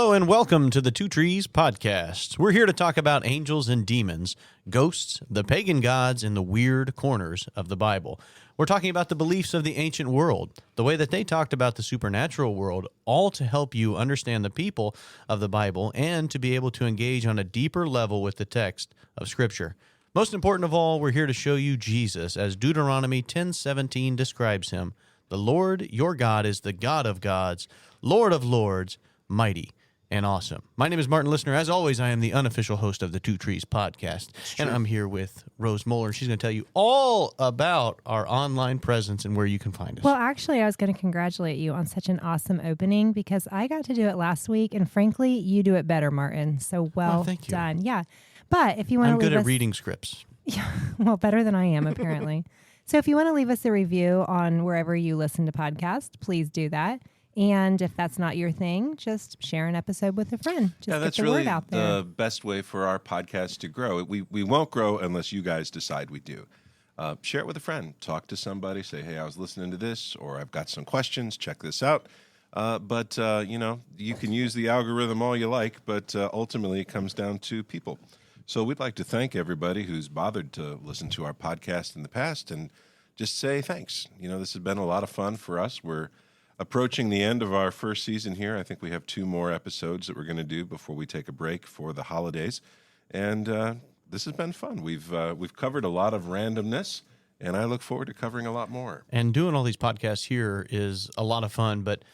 Hello and welcome to the Two Trees Podcast. We're here to talk about angels and demons, ghosts, the pagan gods, and the weird corners of the Bible. We're talking about the beliefs of the ancient world, the way that they talked about the supernatural world, all to help you understand the people of the Bible and to be able to engage on a deeper level with the text of Scripture. Most important of all, we're here to show you Jesus, as Deuteronomy 10:17 describes him. The Lord your God is the God of gods, Lord of lords, mighty and awesome. My name is Martin Listener. As always, I am the unofficial host of the Two Trees Podcast, and I'm here with Rose Moeller. She's going to tell you all about our online presence and where you can find us. Well, actually, I was going to congratulate you on such an awesome opening because I got to do it last week, and frankly, you do it better, Martin. So well thank you. done. Yeah. But if you want to I'm leave good at us, reading scripts. Yeah, well, better than I am, apparently. So if you want to leave us a review on wherever you listen to podcasts, please do that. And if that's not your thing, just share an episode with a friend. Just that's get the really word out there. the best way for our podcast to grow. We won't grow unless you guys decide we do. Share it with a friend. Talk to somebody. Say, hey, I was listening to this, or I've got some questions. Check this out. But you can use the algorithm all you like, but ultimately it comes down to people. So we'd like to thank everybody who's bothered to listen to our podcast in the past and just say thanks. This has been a lot of fun for us. We're approaching the end of our first season here. I think we have 2 more episodes that we're going to do before we take a break for the holidays. And this has been fun. We've covered a lot of randomness, and I look forward to covering a lot more. And doing all these podcasts here is a lot of fun, but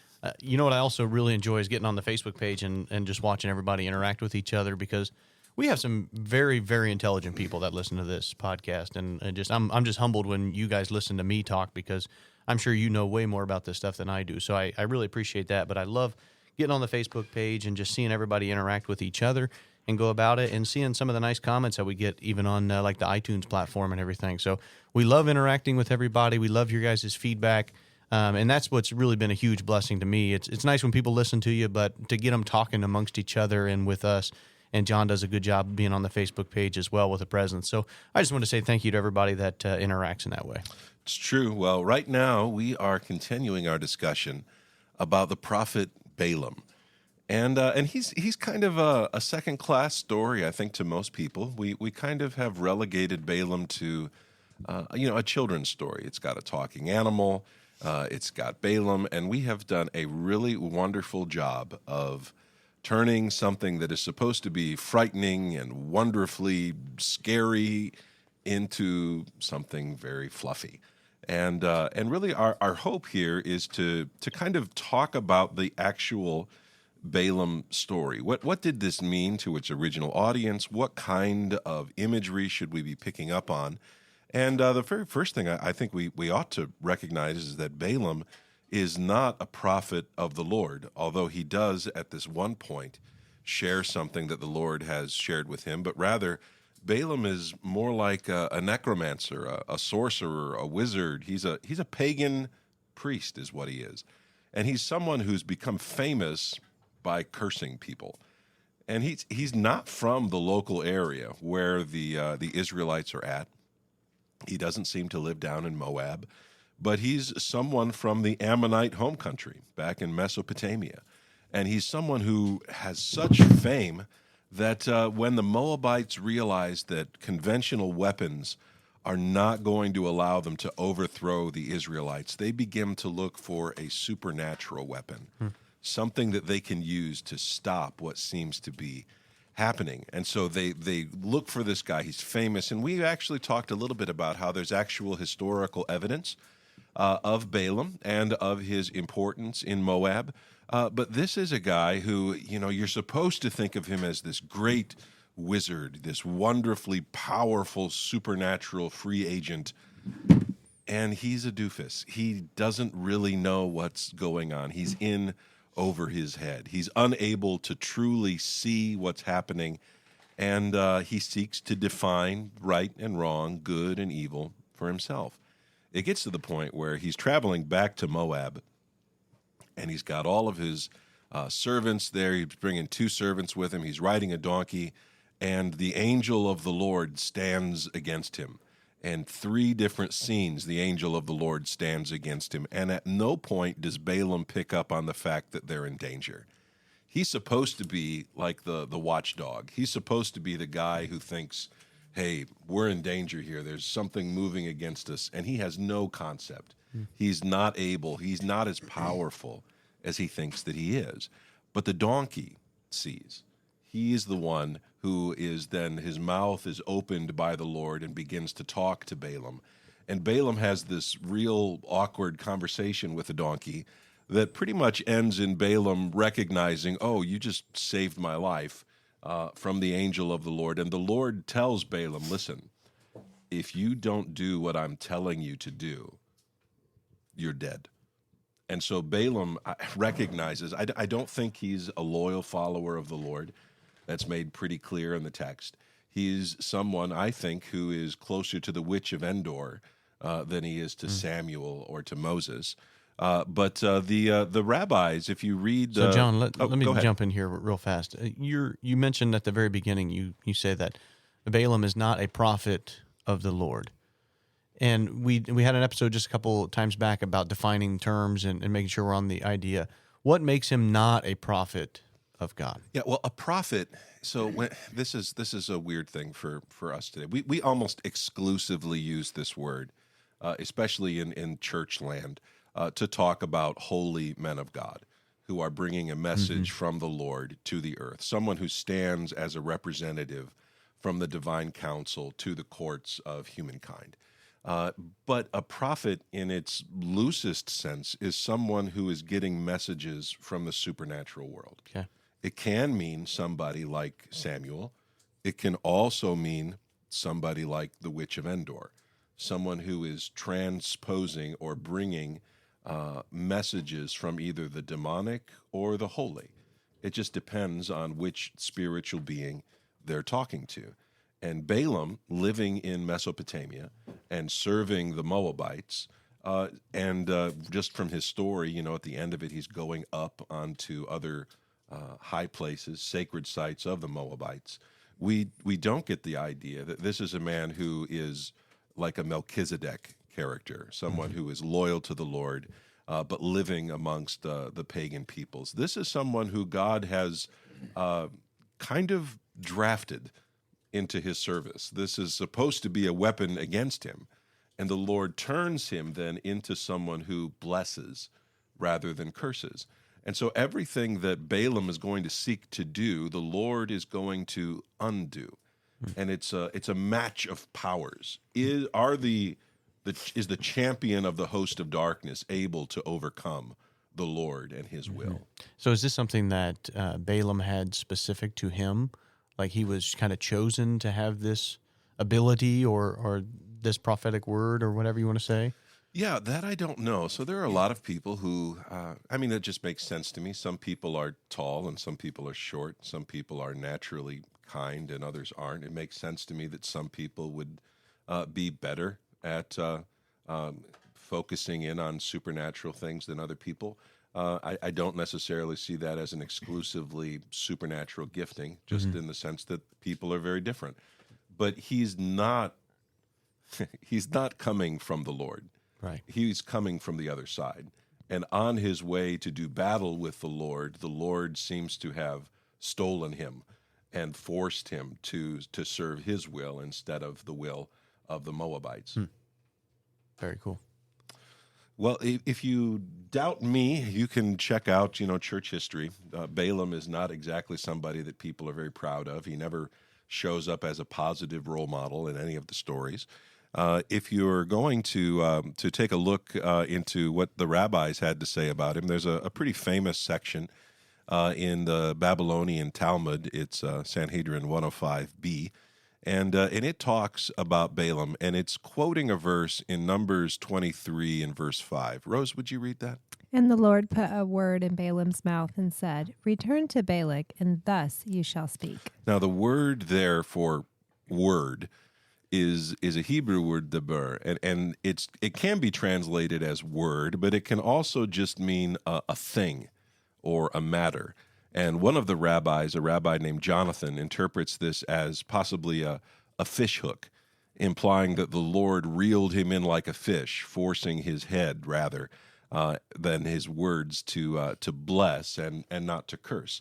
you know what I also really enjoy is getting on the Facebook page and just watching everybody interact with each other, because we have some very, very intelligent people that listen to this podcast, and I'm just humbled when you guys listen to me talk, because I'm sure you know way more about this stuff than I do. So I really appreciate that. But I love getting on the Facebook page and just seeing everybody interact with each other and go about it, and seeing some of the nice comments that we get even on like the iTunes platform and everything. So we love interacting with everybody. We love your guys' feedback. And that's what's really been a huge blessing to me. It's nice when people listen to you, but to get them talking amongst each other and with us. And John does a good job being on the Facebook page as well with a presence. So I just want to say thank you to everybody that interacts in that way. It's true. Well, right now we are continuing our discussion about the prophet Balaam. And he's kind of a second-class story, I think, to most people. We kind of have relegated Balaam to, a children's story. It's got a talking animal. It's got Balaam. And we have done a really wonderful job of turning something that is supposed to be frightening and wonderfully scary into something very fluffy. And really our hope here is to kind of talk about the actual Balaam story. What did this mean to its original audience? What kind of imagery should we be picking up on? And the very first thing I think we ought to recognize is that Balaam is not a prophet of the Lord, although he does at this one point share something that the Lord has shared with him, but rather Balaam is more like a necromancer, a sorcerer, a wizard. He's a pagan priest is what he is. And he's someone who's become famous by cursing people. And he's not from the local area where the Israelites are at. He doesn't seem to live down in Moab, but he's someone from the Ammonite home country back in Mesopotamia. And he's someone who has such fame that when the Moabites realize that conventional weapons are not going to allow them to overthrow the Israelites, they begin to look for a supernatural weapon, something that they can use to stop what seems to be happening. And so they look for this guy. He's famous. And we actually talked a little bit about how there's actual historical evidence of Balaam and of his importance in Moab. But this is a guy who, you're supposed to think of him as this great wizard, this wonderfully powerful supernatural free agent. And he's a doofus. He doesn't really know what's going on. He's in over his head. He's unable to truly see what's happening. And he seeks to define right and wrong, good and evil for himself. It gets to the point where he's traveling back to Moab, and he's got all of his servants there. He's bringing 2 servants with him. He's riding a donkey, and the angel of the Lord stands against him. And 3 different scenes, the angel of the Lord stands against him. And at no point does Balaam pick up on the fact that they're in danger. he's supposed to be like the watchdog. He's supposed to be the guy who thinks, hey, we're in danger here. There's something moving against us. And he has no concept. He's not as powerful as he thinks that he is. But the donkey sees. He is the one who is then, his mouth is opened by the Lord and begins to talk to Balaam. And Balaam has this real awkward conversation with the donkey that pretty much ends in Balaam recognizing, oh, you just saved my life from the angel of the Lord. And the Lord tells Balaam, listen, if you don't do what I'm telling you to do, you're dead. And so Balaam recognizes, I don't think he's a loyal follower of the Lord. That's made pretty clear in the text. He's someone, I think, who is closer to the witch of Endor than he is to Samuel or to Moses. But the rabbis, if you read... So, John, let me go ahead. jump in here real fast. You mentioned at the very beginning, you say that Balaam is not a prophet of the Lord. And we had an episode just a couple times back about defining terms and making sure we're on the idea. What makes him not a prophet of God? Yeah, well, a prophet. So this is a weird thing for us today. We almost exclusively use this word, especially in church land, to talk about holy men of God who are bringing a message from the Lord to the earth. Someone who stands as a representative from the divine council to the courts of humankind. But a prophet, in its loosest sense, is someone who is getting messages from the supernatural world. Okay. It can mean somebody like Samuel. It can also mean somebody like the witch of Endor, someone who is transposing or bringing messages from either the demonic or the holy. It just depends on which spiritual being they're talking to. And Balaam, living in Mesopotamia and serving the Moabites, just from his story, at the end of it, he's going up onto other high places, sacred sites of the Moabites. We don't get the idea that this is a man who is like a Melchizedek character, someone who is loyal to the Lord, but living amongst the pagan peoples. This is someone who God has kind of drafted into his service. This is supposed to be a weapon against him, and the Lord turns him then into someone who blesses rather than curses. And so everything that Balaam is going to seek to do, the Lord is going to undo. And it's a match of powers. Is the champion of the host of darkness able to overcome the Lord and his will? So is this something that Balaam had specific to him? Like he was kind of chosen to have this ability or this prophetic word or whatever you want to say? Yeah, that I don't know. So there are a lot of people who, it just makes sense to me. Some people are tall and some people are short. Some people are naturally kind and others aren't. It makes sense to me that some people would be better at focusing in on supernatural things than other people. I don't necessarily see that as an exclusively supernatural gifting, just in the sense that people are very different. But he's not coming from the Lord. Right. He's coming from the other side. And on his way to do battle with the Lord seems to have stolen him and forced him to serve his will instead of the will of the Moabites. Very cool. Well, if you doubt me, you can check out, church history. Balaam is not exactly somebody that people are very proud of. He never shows up as a positive role model in any of the stories. If you're going to take a look into what the rabbis had to say about him, there's a pretty famous section in the Babylonian Talmud. It's Sanhedrin 105b. And it talks about Balaam, and it's quoting a verse in Numbers 23 and verse 5. Rose, would you read that? And the Lord put a word in Balaam's mouth and said, Return to Balak, and thus you shall speak. Now, the word there for word is a Hebrew word, deber, and it can be translated as word, but it can also just mean a thing or a matter. And one of the rabbis, a rabbi named Jonathan, interprets this as possibly a fish hook, implying that the Lord reeled him in like a fish, forcing his head rather than his words to bless and not to curse.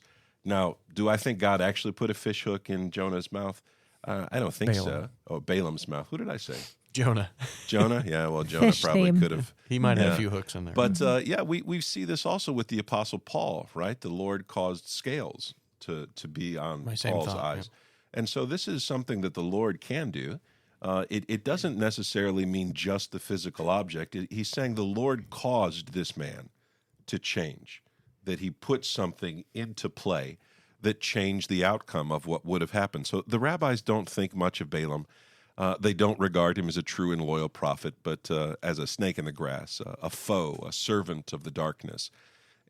Now, do I think God actually put a fish hook in Jonah's mouth? I don't think so. Oh, Balaam's mouth. Who did I say? Jonah. Jonah? Yeah, well, Jonah Fish probably theme. could have. He might have a few hooks in there. But yeah, we see this also with the Apostle Paul, right? The Lord caused scales to be on My same Paul's thought, eyes. And so this is something that the Lord can do. It doesn't necessarily mean just the physical object. He's saying the Lord caused this man to change, that he put something into play that changed the outcome of what would have happened. So the rabbis don't think much of Balaam. They don't regard him as a true and loyal prophet, but as a snake in the grass, a foe, a servant of the darkness.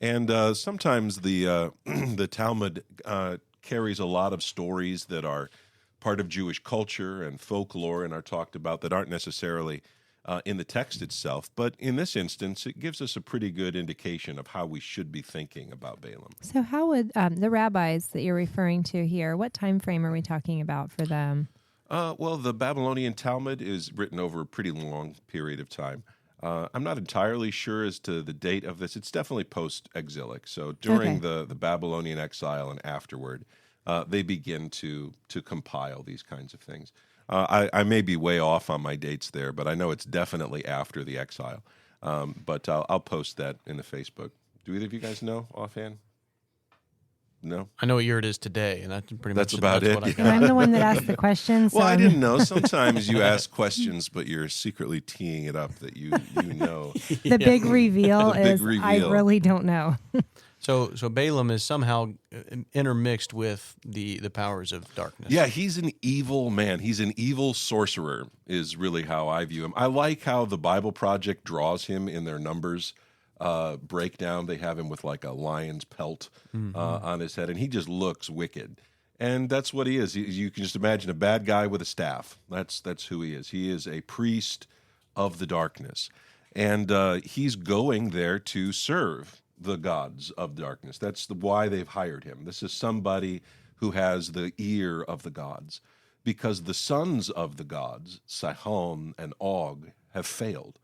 And sometimes the the Talmud carries a lot of stories that are part of Jewish culture and folklore and are talked about that aren't necessarily in the text itself. But in this instance, it gives us a pretty good indication of how we should be thinking about Balaam. So how would the rabbis that you're referring to here, what time frame are we talking about for them? Well, the Babylonian Talmud is written over a pretty long period of time. I'm not entirely sure as to the date of this. It's definitely post-exilic. So during the Babylonian exile and afterward, they begin to compile these kinds of things. I may be way off on my dates there, but I know it's definitely after the exile. But I'll post that in the Facebook. Do either of you guys know offhand? No? I know what year it is today, and that's pretty much about it, what I yeah. got. I'm the one that asked the question. So Well, I I'm- didn't know. Sometimes you ask questions, but you're secretly teeing it up that you know. The big reveal The big is I reveal. really don't know. So Balaam is somehow intermixed with the powers of darkness. Yeah, he's an evil man. He's an evil sorcerer is really how I view him. I like how the Bible Project draws him in their Numbers breakdown. They have him with like a lion's pelt on his head, and he just looks wicked. And that's what he is. You can just imagine a bad guy with a staff. That's who he is. He is a priest of the darkness. And he's going there to serve the gods of darkness. That's why they've hired him. This is somebody who has the ear of the gods, because the sons of the gods, Sihon and Og, have failed.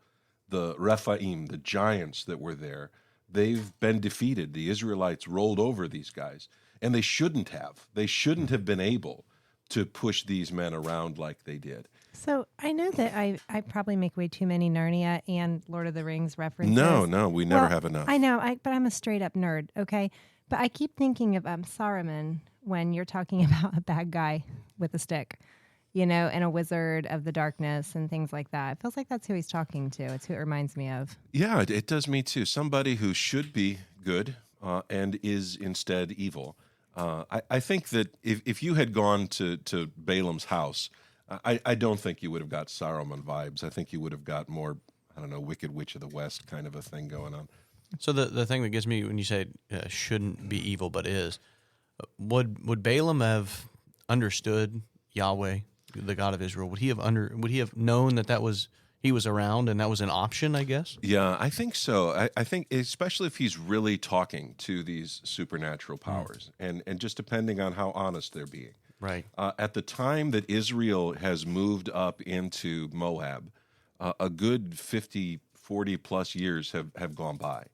The Rephaim, the giants that were there, they've been defeated. The Israelites rolled over these guys, and they shouldn't have. They shouldn't have been able to push these men around like they did. So I know that I probably make way too many Narnia and Lord of the Rings references. No, we never Well, have enough. I know, but I'm a straight up nerd, okay? But I keep thinking of Saruman when you're talking about a bad guy with a stick, and a wizard of the darkness and things like that. It feels like that's who he's talking to. It's who it reminds me of. Yeah, it does me too. Somebody who should be good and is instead evil. I think that if you had gone to Balaam's house, I don't think you would have got Saruman vibes. I think you would have got more, I don't know, Wicked Witch of the West kind of a thing going on. So the thing that gets me when you say shouldn't be evil but is, would Balaam have understood Yahweh, the God of Israel? Would he have known that was he was around and that was an option, I guess? Yeah, I think so. I think especially if he's really talking to these supernatural powers, and just depending on how honest they're being. Right. At the time that Israel has moved up into Moab, a good 40 plus years have gone by.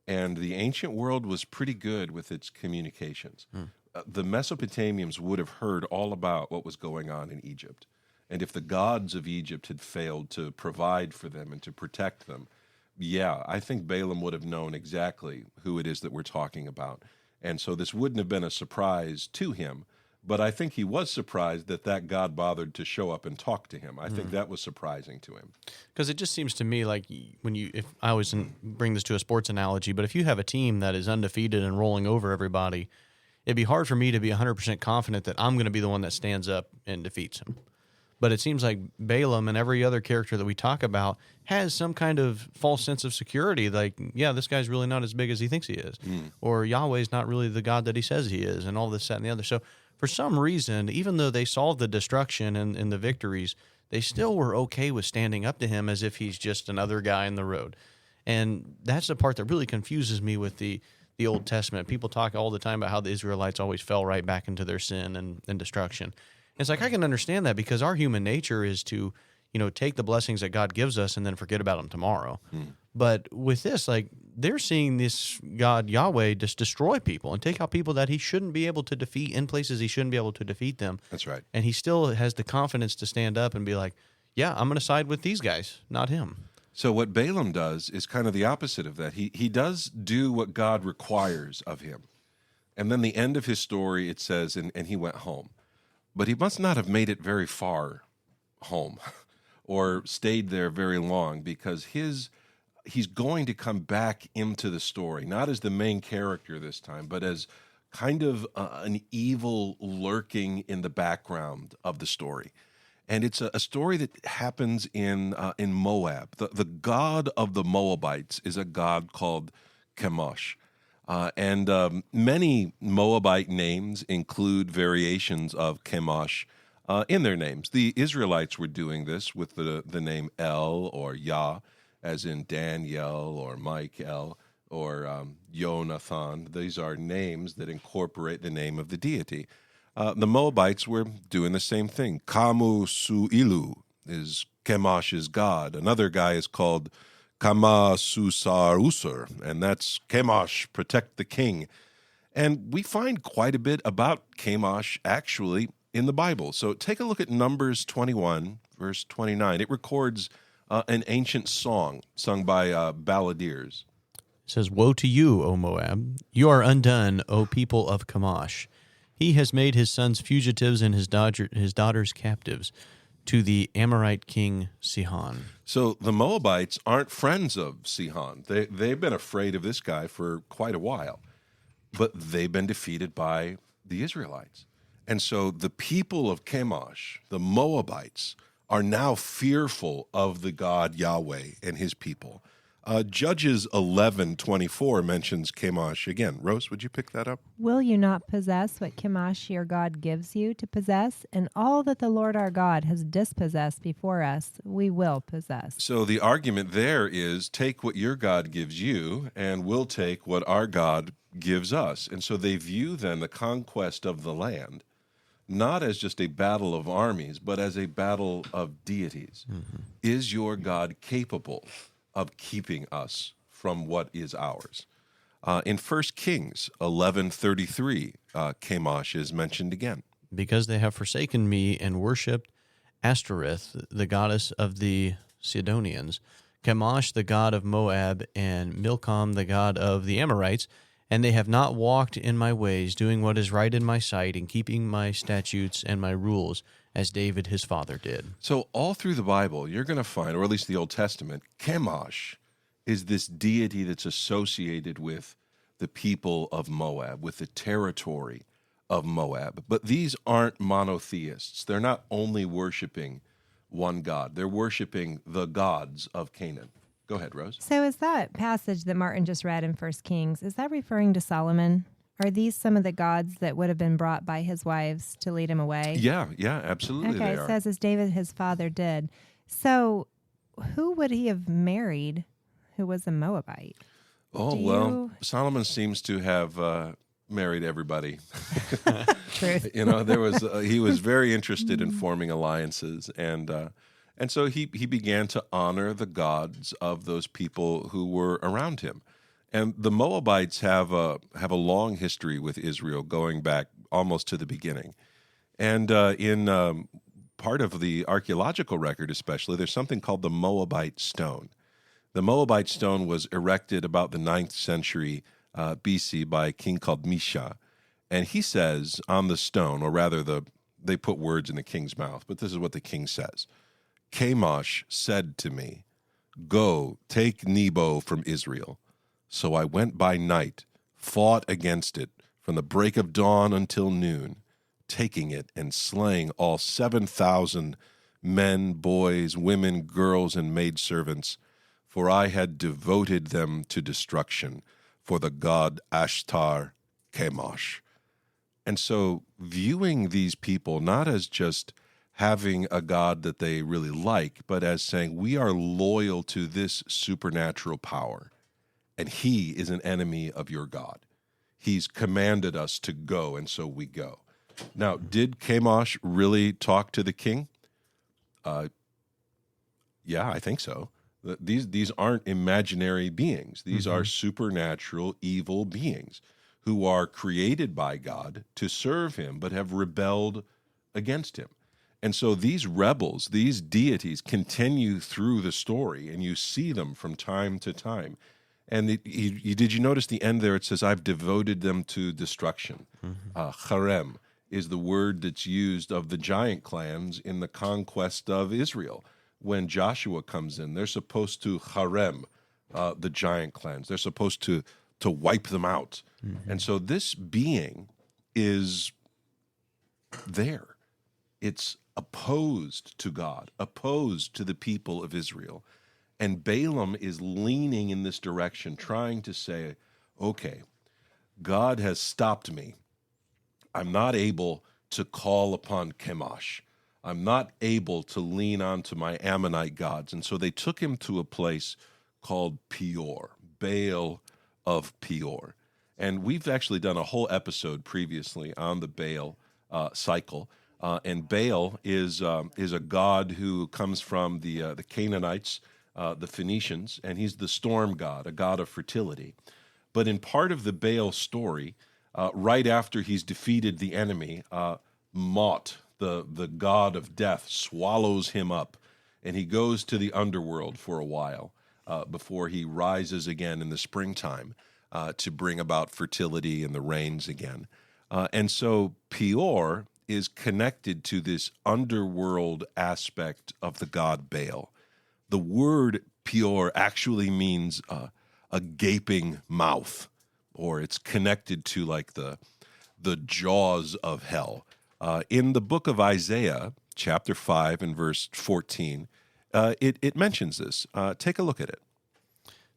And the ancient world was pretty good with its communications. The Mesopotamians would have heard all about what was going on in Egypt. And if the gods of Egypt had failed to provide for them and to protect them, yeah, I think Balaam would have known exactly who it is that we're talking about. And so this wouldn't have been a surprise to him. But I think he was surprised that God bothered to show up and talk to him. I think that was surprising to him. Because it just seems to me like if I always bring this to a sports analogy, but if you have a team that is undefeated and rolling over everybody, it'd be hard for me to be 100% confident that I'm going to be the one that stands up and defeats him. But it seems like Balaam and every other character that we talk about has some kind of false sense of security. Like, yeah, this guy's really not as big as he thinks he is. Or Yahweh's not really the God that he says he is, and all this, that, and the other. So for some reason, even though they solved the destruction and the victories, they still were okay with standing up to him as if he's just another guy in the road. And that's the part that really confuses me with the Old Testament. People talk all the time about how the Israelites always fell right back into their sin and destruction. It's like, I can understand that because our human nature is to, take the blessings that God gives us and then forget about them tomorrow. But with this, like, they're seeing this God Yahweh just destroy people and take out people that he shouldn't be able to defeat in places he shouldn't be able to defeat them. That's right. And he still has the confidence to stand up and be like, yeah, I'm going to side with these guys, not him. So what Balaam does is kind of the opposite of that. He does do what God requires of him. And then the end of his story, it says, and he went home. But he must not have made it very far home or stayed there very long, because he's going to come back into the story, not as the main character this time, but as kind of an evil lurking in the background of the story. And it's a story that happens in Moab. The god of the Moabites is a god called Chemosh. And many Moabite names include variations of Chemosh in their names. The Israelites were doing this with the name El or Yah, as in Daniel or Michael or Jonathan. These are names that incorporate the name of the deity. The Moabites were doing the same thing. Kamu Su'ilu is Chemosh's god. Another guy is called Kama Susar, and that's Chemosh, protect the king. And we find quite a bit about Chemosh actually in the Bible. So take a look at Numbers 21, verse 29. It records an ancient song sung by balladeers. It says, "Woe to you, O Moab! You are undone, O people of Chemosh. He has made his sons fugitives and his daughters captives to the Amorite king Sihon." So the Moabites aren't friends of Sihon. They've been afraid of this guy for quite a while, but they've been defeated by the Israelites. And so the people of Chemosh, the Moabites, are now fearful of the God Yahweh and his people. Judges 11:24 mentions Chemosh again. Rose, would you pick that up? Will you not possess what Chemosh your God gives you to possess? And all that the Lord our God has dispossessed before us, we will possess. So the argument there is, take what your God gives you, and we'll take what our God gives us. And so they view then the conquest of the land not as just a battle of armies, but as a battle of deities. Mm-hmm. Is your God capable of keeping us from what is ours? In 1 Kings 11:33, Chemosh is mentioned again. Because they have forsaken me and worshipped Ashtoreth, the goddess of the Sidonians, Chemosh, the god of Moab, and Milcom, the god of the Amorites, and they have not walked in my ways, doing what is right in my sight, and keeping my statutes and my rules, as David his father did. So all through the Bible, you're going to find, or at least the Old Testament, Chemosh is this deity that's associated with the people of Moab, with the territory of Moab. But these aren't monotheists. They're not only worshiping one God. They're worshiping the gods of Canaan. Go ahead, Rose. So is that passage that Martin just read in 1 Kings, is that referring to Solomon? Are these some of the gods that would have been brought by his wives to lead him away? Yeah, absolutely. Okay, it says as David his father did. So who would he have married who was a Moabite? Solomon seems to have married everybody. Truth. He was very interested in forming alliances, and so he began to honor the gods of those people who were around him. And the Moabites have a long history with Israel, going back almost to the beginning. And in part of the archaeological record especially, there's something called the Moabite stone. The Moabite stone was erected about the 9th century BC by a king called Misha. And he says on the stone, or rather they put words in the king's mouth, but this is what the king says. Chemosh said to me, "Go, take Nebo from Israel." So I went by night, fought against it from the break of dawn until noon, taking it and slaying all 7,000 men, boys, women, girls, and maidservants, for I had devoted them to destruction for the god Ashtar Chemosh. And so viewing these people not as just having a God that they really like, but as saying, we are loyal to this supernatural power, and he is an enemy of your God. He's commanded us to go, and so we go. Now, did Chemosh really talk to the king? Yeah, I think so. These aren't imaginary beings. These are supernatural evil beings who are created by God to serve him, but have rebelled against him. And so these rebels, these deities continue through the story, and you see them from time to time. And did you notice the end there? It says, I've devoted them to destruction. Harem is the word that's used of the giant clans in the conquest of Israel. When Joshua comes in, they're supposed to harem the giant clans. They're supposed to wipe them out. And so this being is there. It's opposed to God, opposed to the people of Israel. And Balaam is leaning in this direction, trying to say, okay, God has stopped me. I'm not able to call upon Chemosh. I'm not able to lean onto my Ammonite gods. And so they took him to a place called Peor, Baal of Peor. And we've actually done a whole episode previously on the Baal cycle. And Baal is a god who comes from the Canaanites, the Phoenicians, and he's the storm god, a god of fertility. But in part of the Baal story, right after he's defeated the enemy, Mot, the god of death, swallows him up, and he goes to the underworld for a while before he rises again in the springtime to bring about fertility and the rains again. And so Peor is connected to this underworld aspect of the god Baal. The word Peor actually means a gaping mouth, or it's connected to like the jaws of hell. In the book of Isaiah, chapter 5 and verse 14, it mentions this. Take a look at it.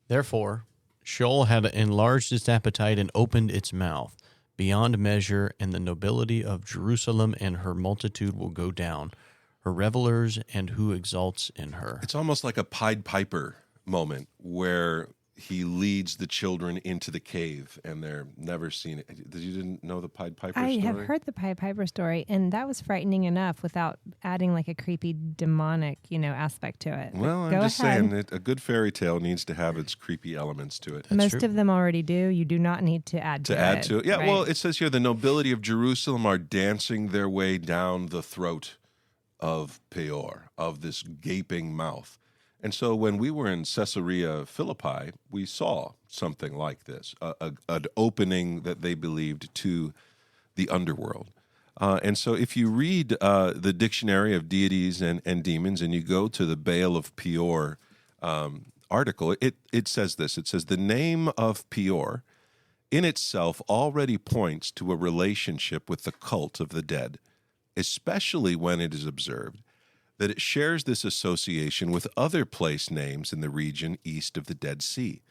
Therefore, Sheol had enlarged its appetite and opened its mouth beyond measure, and the nobility of Jerusalem and her multitude will go down, her revelers and who exalts in her. It's almost like a Pied Piper moment where he leads the children into the cave, and they're never seen it. You didn't know the Pied Piper story? I have heard the Pied Piper story, and that was frightening enough without adding like a creepy demonic, aspect to it. Well, I'm just saying that a good fairy tale needs to have its creepy elements to it. Most of them already do. You do not need to add to it. To add to it. Yeah, right? Well, it says here, the nobility of Jerusalem are dancing their way down the throat of Peor, of this gaping mouth. And so when we were in Caesarea Philippi, we saw something like this, an opening that they believed to the underworld. And so if you read the Dictionary of Deities and Demons, and you go to the Baal of Peor article, it says this. It says, the name of Peor in itself already points to a relationship with the cult of the dead, especially when it is observed that it shares this association with other place names in the region east of the Dead Sea.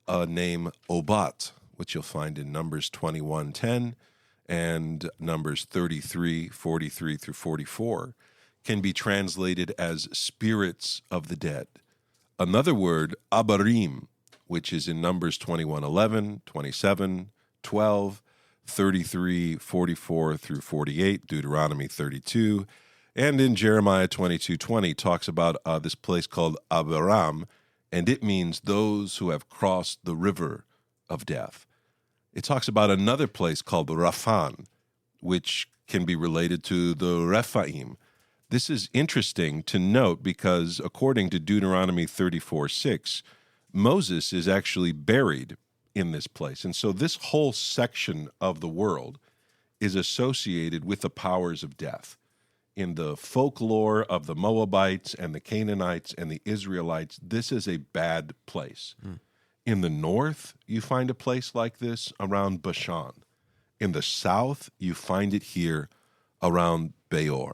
A name Obat, which you'll find in Numbers 21:10 and Numbers 33:43 through 44, can be translated as spirits of the dead. Another word, Abarim, which is in Numbers 21:11, 27, 12, 33:44 through 48, Deuteronomy 32, and in Jeremiah 22:20 talks about this place called Abaram, and it means those who have crossed the river of death. It talks about another place called Raphan, which can be related to the Rephaim. This is interesting to note because according to Deuteronomy 34:6, Moses is actually buried in this place. And so this whole section of the world is associated with the powers of death. In the folklore of the Moabites and the Canaanites and the Israelites, this is a bad place. In the north, you find a place like this around Bashan. In the south, you find it here around Beor.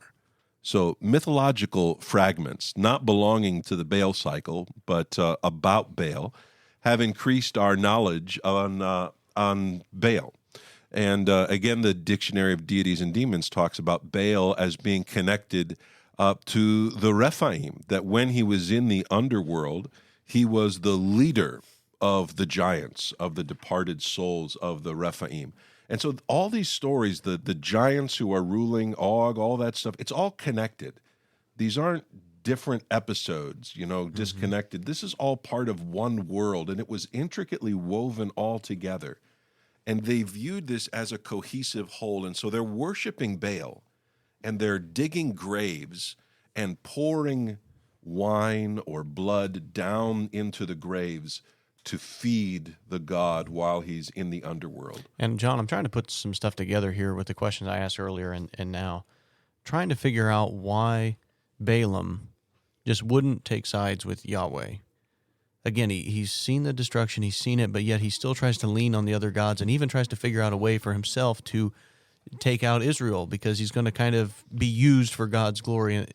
So mythological fragments, not belonging to the Baal cycle, but about Baal, have increased our knowledge on Baal. And again, the Dictionary of Deities and Demons talks about Baal as being connected to the Rephaim, that when he was in the underworld, he was the leader of the giants, of the departed souls of the Rephaim. And so all these stories, the giants who are ruling Og, all that stuff, it's all connected. These aren't different episodes, disconnected. This is all part of one world, and it was intricately woven all together. And they viewed this as a cohesive whole, and so they're worshiping Baal, and they're digging graves and pouring wine or blood down into the graves to feed the god while he's in the underworld. And John, I'm trying to put some stuff together here with the questions I asked earlier and now, trying to figure out why Balaam just wouldn't take sides with Yahweh. Again, he's seen the destruction, he's seen it, but yet he still tries to lean on the other gods and even tries to figure out a way for himself to take out Israel because he's going to kind of be used for God's glory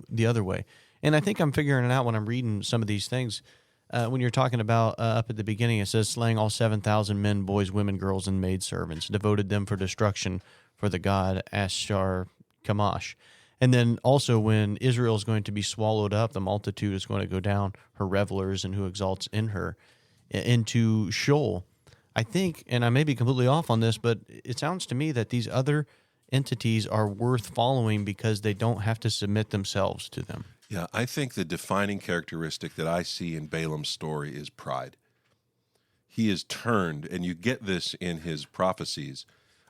the other way. And I think I'm figuring it out when I'm reading some of these things. When you're talking about up at the beginning, it says, slaying all 7,000 men, boys, women, girls, and maidservants, devoted them for destruction for the god Ashtar Kamash. And then also when Israel is going to be swallowed up, the multitude is going to go down, her revelers and who exalts in her, into Sheol. I think, and I may be completely off on this, but it sounds to me that these other entities are worth following because they don't have to submit themselves to them. Yeah, I think the defining characteristic that I see in Balaam's story is pride. He is turned, and you get this in his prophecies.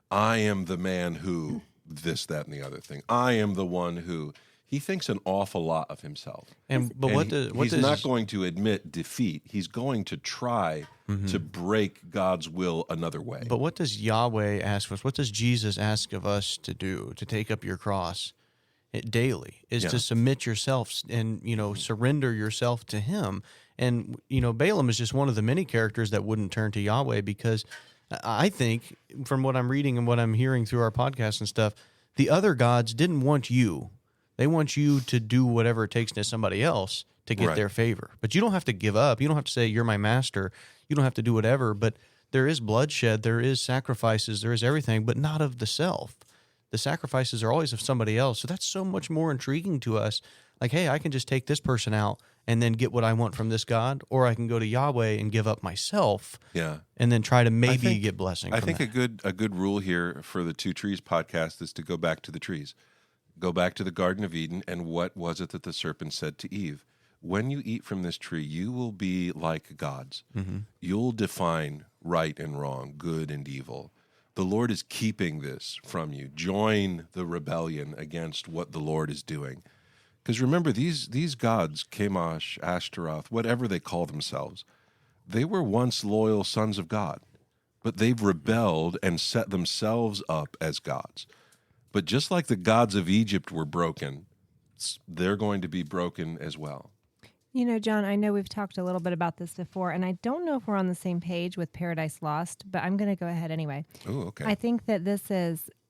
I am the man who... this, that, and the other thing. I am the one who... He thinks an awful lot of himself. He's not going to admit defeat. He's going to try to break God's will another way. But what does Yahweh ask of us? What does Jesus ask of us to do? To take up your cross daily is to submit yourself and, surrender yourself to him. And, Balaam is just one of the many characters that wouldn't turn to Yahweh because... I think, from what I'm reading and what I'm hearing through our podcast and stuff, the other gods didn't want you. They want you to do whatever it takes to somebody else to get their favor. But you don't have to give up. You don't have to say, you're my master. You don't have to do whatever. But there is bloodshed. There is sacrifices. There is everything, but not of the self. The sacrifices are always of somebody else. So that's so much more intriguing to us. Like, hey, I can just take this person out and then get what I want from this God, or I can go to Yahweh and give up myself, and then try to maybe get blessing. I think a good rule here for the Two Trees podcast is to go back to the trees, go back to the Garden of Eden, and what was it that the serpent said to Eve? When you eat from this tree, you will be like gods. You'll define right and wrong, good and evil. The Lord is keeping this from you. Join the rebellion against what the Lord is doing. Because remember, these gods, Chemosh, Ashtaroth, whatever they call themselves, they were once loyal sons of God, but they've rebelled and set themselves up as gods. But just like the gods of Egypt were broken, they're going to be broken as well. John, I know we've talked a little bit about this before, and I don't know if we're on the same page with Paradise Lost, but I'm going to go ahead anyway. Oh, okay. I think that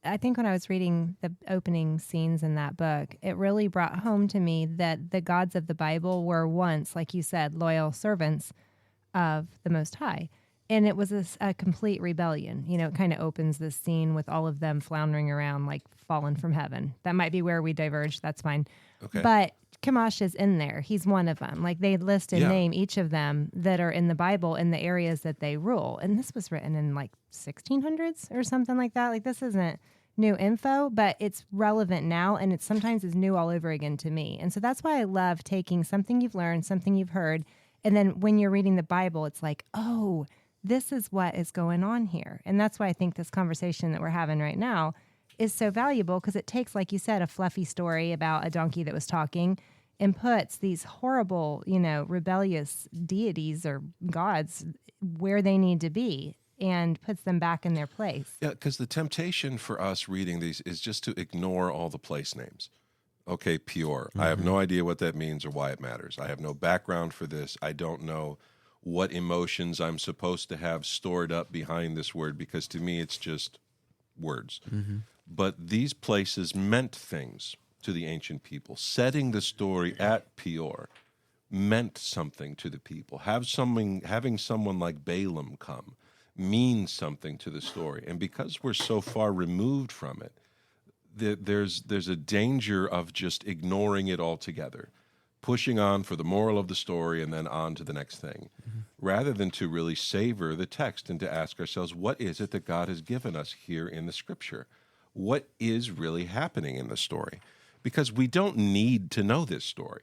I think when I was reading the opening scenes in that book, it really brought home to me that the gods of the Bible were once, like you said, loyal servants of the Most High. And it was a complete rebellion. It kind of opens this scene with all of them floundering around like fallen from heaven. That might be where we diverge. That's fine. Okay. But Chemosh is in there. He's one of them. Like they list and name each of them that are in the Bible in the areas that they rule. And this was written in like 1600s or something like that. Like this isn't new info, but it's relevant now, and sometimes is new all over again to me. And so that's why I love taking something you've learned, something you've heard, and then when you're reading the Bible, it's like, oh, this is what is going on here. And that's why I think this conversation that we're having right now is so valuable, because it takes, like you said, a fluffy story about a donkey that was talking and puts these horrible, rebellious deities or gods where they need to be and puts them back in their place. Yeah, because the temptation for us reading these is just to ignore all the place names. Okay, Peor. I have no idea what that means or why it matters. I have no background for this. I don't know what emotions I'm supposed to have stored up behind this word, because to me it's just words. But these places meant things to the ancient people. Setting the story at Peor meant something to the people. Having someone like Balaam come means something to the story. And because we're so far removed from it, there's a danger of just ignoring it altogether, pushing on for the moral of the story and then on to the next thing, rather than to really savor the text and to ask ourselves, what is it that God has given us here in the Scripture? What is really happening in the story? because we don't need to know this story.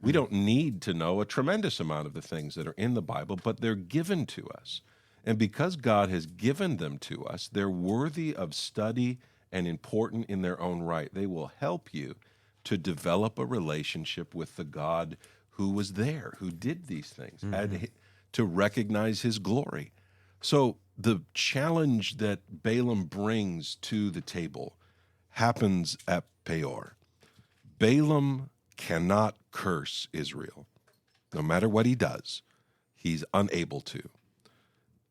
We don't need to know a tremendous amount of the things that are in the Bible, but they're given to us. And because God has given them to us, they're worthy of study and important in their own right. They will help you to develop a relationship with the God who was there, who did these things, and to recognize his glory. So the challenge that Balaam brings to the table happens at Peor. Balaam cannot curse Israel. No matter what he does, he's unable to.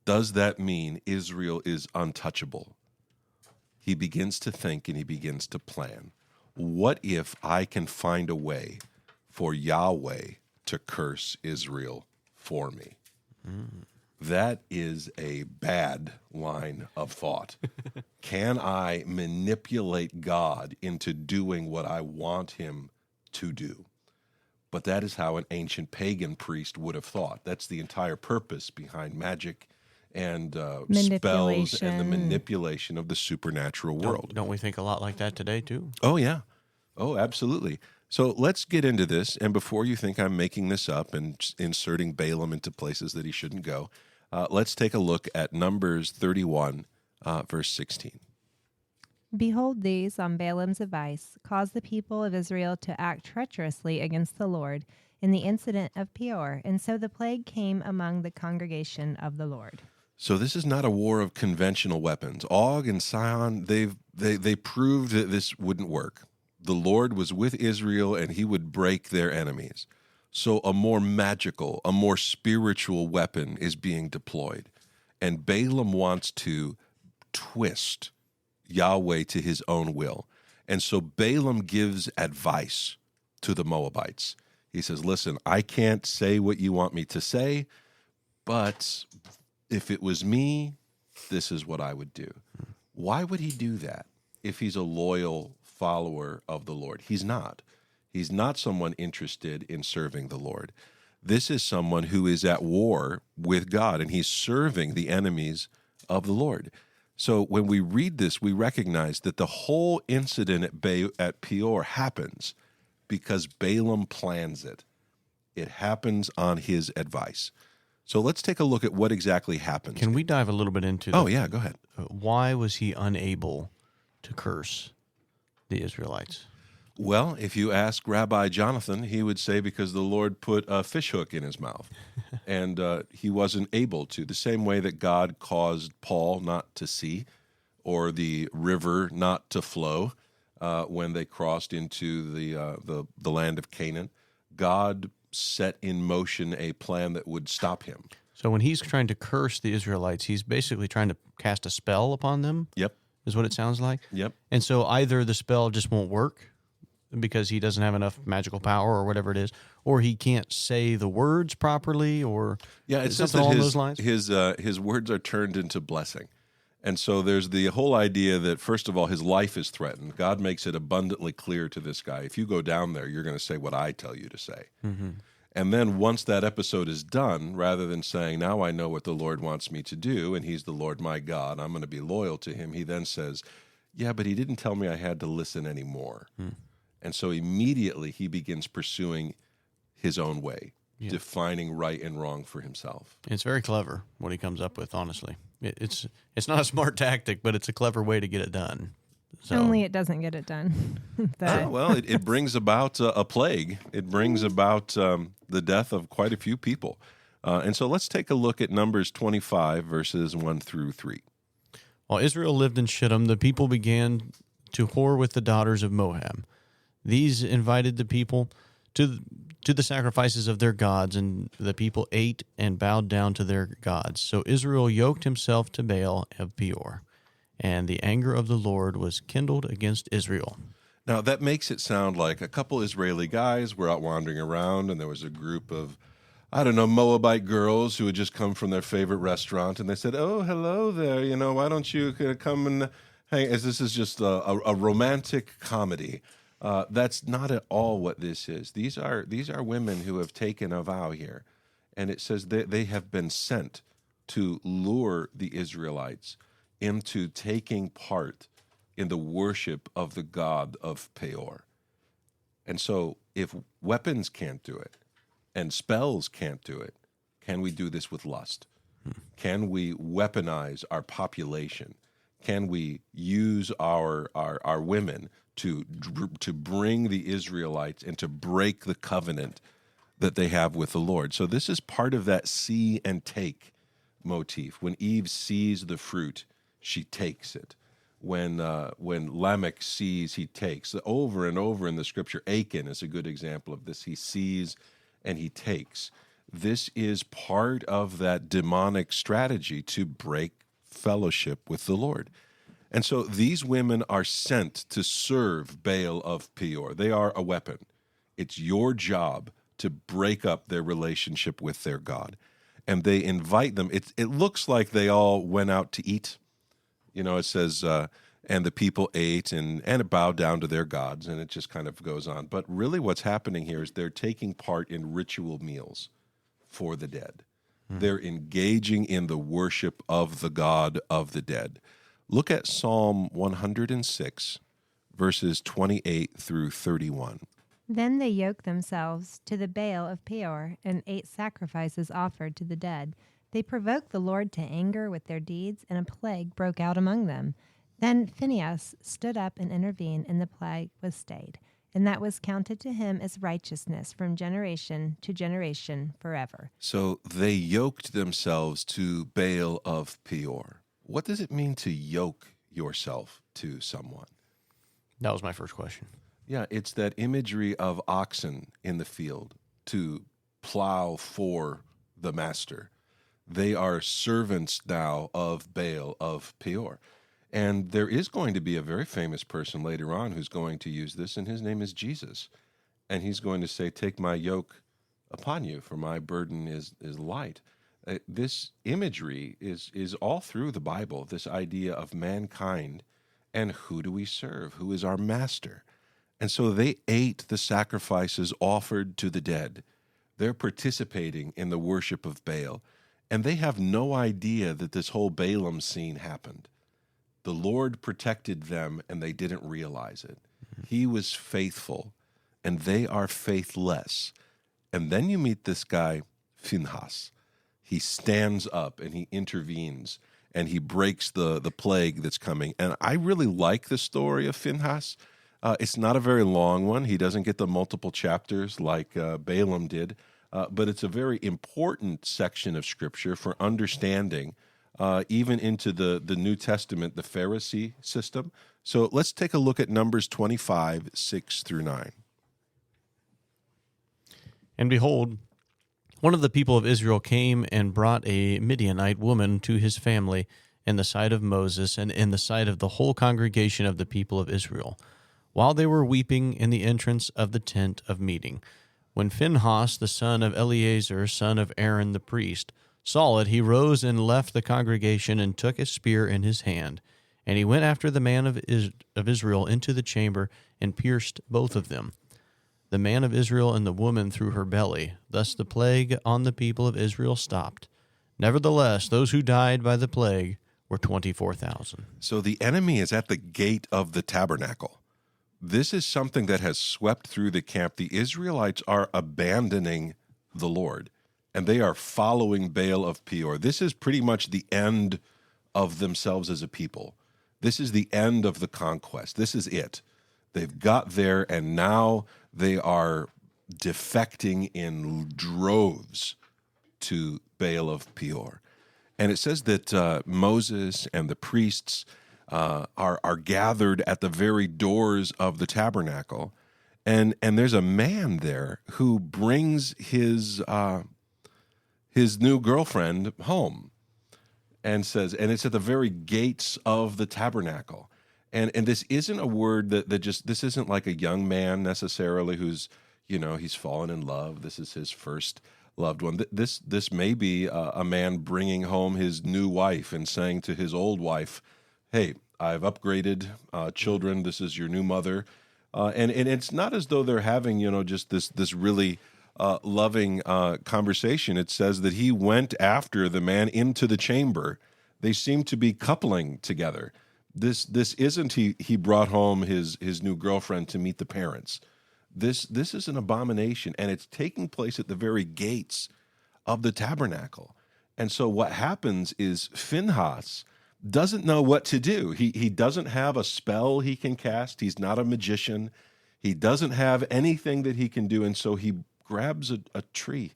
Does that mean Israel is untouchable? He begins to think and he begins to plan. What if I can find a way for Yahweh to curse Israel for me? That is a bad line of thought. Can I manipulate God into doing what I want him to do? But that is how an ancient pagan priest would have thought. That's the entire purpose behind magic and spells and the manipulation of the supernatural world. Don't we think a lot like that today, too? Oh, yeah. Oh, absolutely. So let's get into this. And before you think I'm making this up and inserting Balaam into places that he shouldn't go, let's take a look at Numbers 31, verse 16. Behold, these, on Balaam's advice, caused the people of Israel to act treacherously against the Lord in the incident of Peor, and so the plague came among the congregation of the Lord. So this is not a war of conventional weapons. Og and Sihon, they proved that this wouldn't work. The Lord was with Israel, and he would break their enemies. So a more magical, a more spiritual weapon is being deployed. And Balaam wants to twist Yahweh to his own will. And so Balaam gives advice to the Moabites. He says, listen, I can't say what you want me to say, but if it was me, this is what I would do. Why would he do that if he's a loyal follower of the Lord? He's not. He's not someone interested in serving the Lord. This is someone who is at war with God, and he's serving the enemies of the Lord. So when we read this, we recognize that the whole incident at Peor happens because Balaam plans it. It happens on his advice. So let's take a look at what exactly happens. Can we dive a little bit into Oh, yeah, go ahead. Why was he unable to curse the Israelites? Well, if you ask Rabbi Jonathan, he would say because the Lord put a fishhook in his mouth, and he wasn't able to. The same way that God caused Paul not to see, or the river not to flow when they crossed into the land of Canaan, God set in motion a plan that would stop him. So when he's trying to curse the Israelites, he's basically trying to cast a spell upon them? Yep. Is what it sounds like? Yep. And so either the spell just won't work because he doesn't have enough magical power or whatever it is, or he can't say the words properly, or it says something along that those lines? his words are turned into blessing. And so there's the whole idea that, first of all, his life is threatened. God makes it abundantly clear to this guy, if you go down there, you're going to say what I tell you to say. Mm-hmm. And then once that episode is done, rather than saying, now I know what the Lord wants me to do, and he's the Lord my God, I'm going to be loyal to him, he then says, yeah, but he didn't tell me I had to listen anymore. And so immediately he begins pursuing his own way, defining right and wrong for himself. It's very clever what he comes up with, honestly. It's not a smart tactic, but it's a clever way to get it done. So. Only it doesn't get it done. Well, it brings about a plague. It brings about the death of quite a few people. And so let's take a look at Numbers 25, verses 1 through 3. While Israel lived in Shittim, the people began to whore with the daughters of Moab. These invited the people to the sacrifices of their gods, and the people ate and bowed down to their gods. So Israel yoked himself to Baal of Peor, and the anger of the Lord was kindled against Israel. Now, that makes it sound like a couple Israeli guys were out wandering around, and there was a group of, Moabite girls who had just come from their favorite restaurant, and they said, oh, hello there, why don't you come and hang, as this is just a romantic comedy. That's not at all what this is. These are women who have taken a vow here, and it says that they have been sent to lure the Israelites into taking part in the worship of the god of Peor. And so if weapons can't do it and spells can't do it, can we do this with lust? Can we weaponize our population? Can we use our women to bring the Israelites and to break the covenant that they have with the Lord? So this is part of that see and take motif. When Eve sees the fruit, she takes it. When Lamech sees, he takes. Over and over in the scripture, Achan is a good example of this. He sees and he takes. This is part of that demonic strategy to break fellowship with the Lord. And so these women are sent to serve Baal of Peor. They are a weapon. It's your job to break up their relationship with their God. And they invite them. It looks like they all went out to eat. You know, it says, and the people ate and it bowed down to their gods, and it just kind of goes on. But really what's happening here is they're taking part in ritual meals for the dead. They're engaging in the worship of the God of the dead. Look at Psalm 106, verses 28 through 31. Then they yoked themselves to the Baal of Peor and ate sacrifices offered to the dead. They provoked the Lord to anger with their deeds, and a plague broke out among them. Then Phinehas stood up and intervened, and the plague was stayed. And that was counted to him as righteousness from generation to generation forever. So they yoked themselves to Baal of Peor. What does it mean to yoke yourself to someone? That was my first question. Yeah, it's that imagery of oxen in the field to plow for the master. They are servants now of Baal of Peor. And there is going to be a very famous person later on who's going to use this, and his name is Jesus. And he's going to say, take my yoke upon you, for my burden is light. This imagery is all through the Bible, this idea of mankind and who do we serve? Who is our master? And so they ate the sacrifices offered to the dead. They're participating in the worship of Baal, and they have no idea that this whole Balaam scene happened. The Lord protected them, and they didn't realize it. He was faithful, and they are faithless. And then you meet this guy, Phinehas. He stands up, and he intervenes, and he breaks the plague that's coming. And I really like the story of Phinehas. It's not a very long one. He doesn't get the multiple chapters like Balaam did, but it's a very important section of Scripture for understanding even into the New Testament, the Pharisee system. So let's take a look at Numbers 25, 6 through 9. And behold, one of the people of Israel came and brought a Midianite woman to his family in the sight of Moses and in the sight of the whole congregation of the people of Israel, while they were weeping in the entrance of the tent of meeting. When Phinehas, the son of Eleazar, son of Aaron the priest, saw it, he rose and left the congregation and took a spear in his hand. And he went after the man of Israel into the chamber and pierced both of them, the man of Israel and the woman through her belly. Thus the plague on the people of Israel stopped. Nevertheless, those who died by the plague were 24,000. So the enemy is at the gate of the tabernacle. This is something that has swept through the camp. The Israelites are abandoning the Lord, and they are following Baal of Peor. This is pretty much the end of themselves as a people. This is the end of the conquest. This is it. They've got there, and now they are defecting in droves to Baal of Peor. And it says that Moses and the priests are gathered at the very doors of the tabernacle, and there's a man there who brings his new girlfriend home, and says, and it's at the very gates of the tabernacle. And this isn't a word that just, this isn't like a young man necessarily who's, he's fallen in love. This is his first loved one. This may be a man bringing home his new wife and saying to his old wife, hey, I've upgraded children. This is your new mother. And it's not as though they're having, just this really loving conversation. It says that he went after the man into the chamber. They seem to be coupling together. This isn't he brought home his new girlfriend to meet the parents. This is an abomination, and it's taking place at the very gates of the tabernacle. And so what happens is Phinehas doesn't know what to do. He doesn't have a spell he can cast. He's not a magician. He doesn't have anything that he can do. And so he grabs a tree.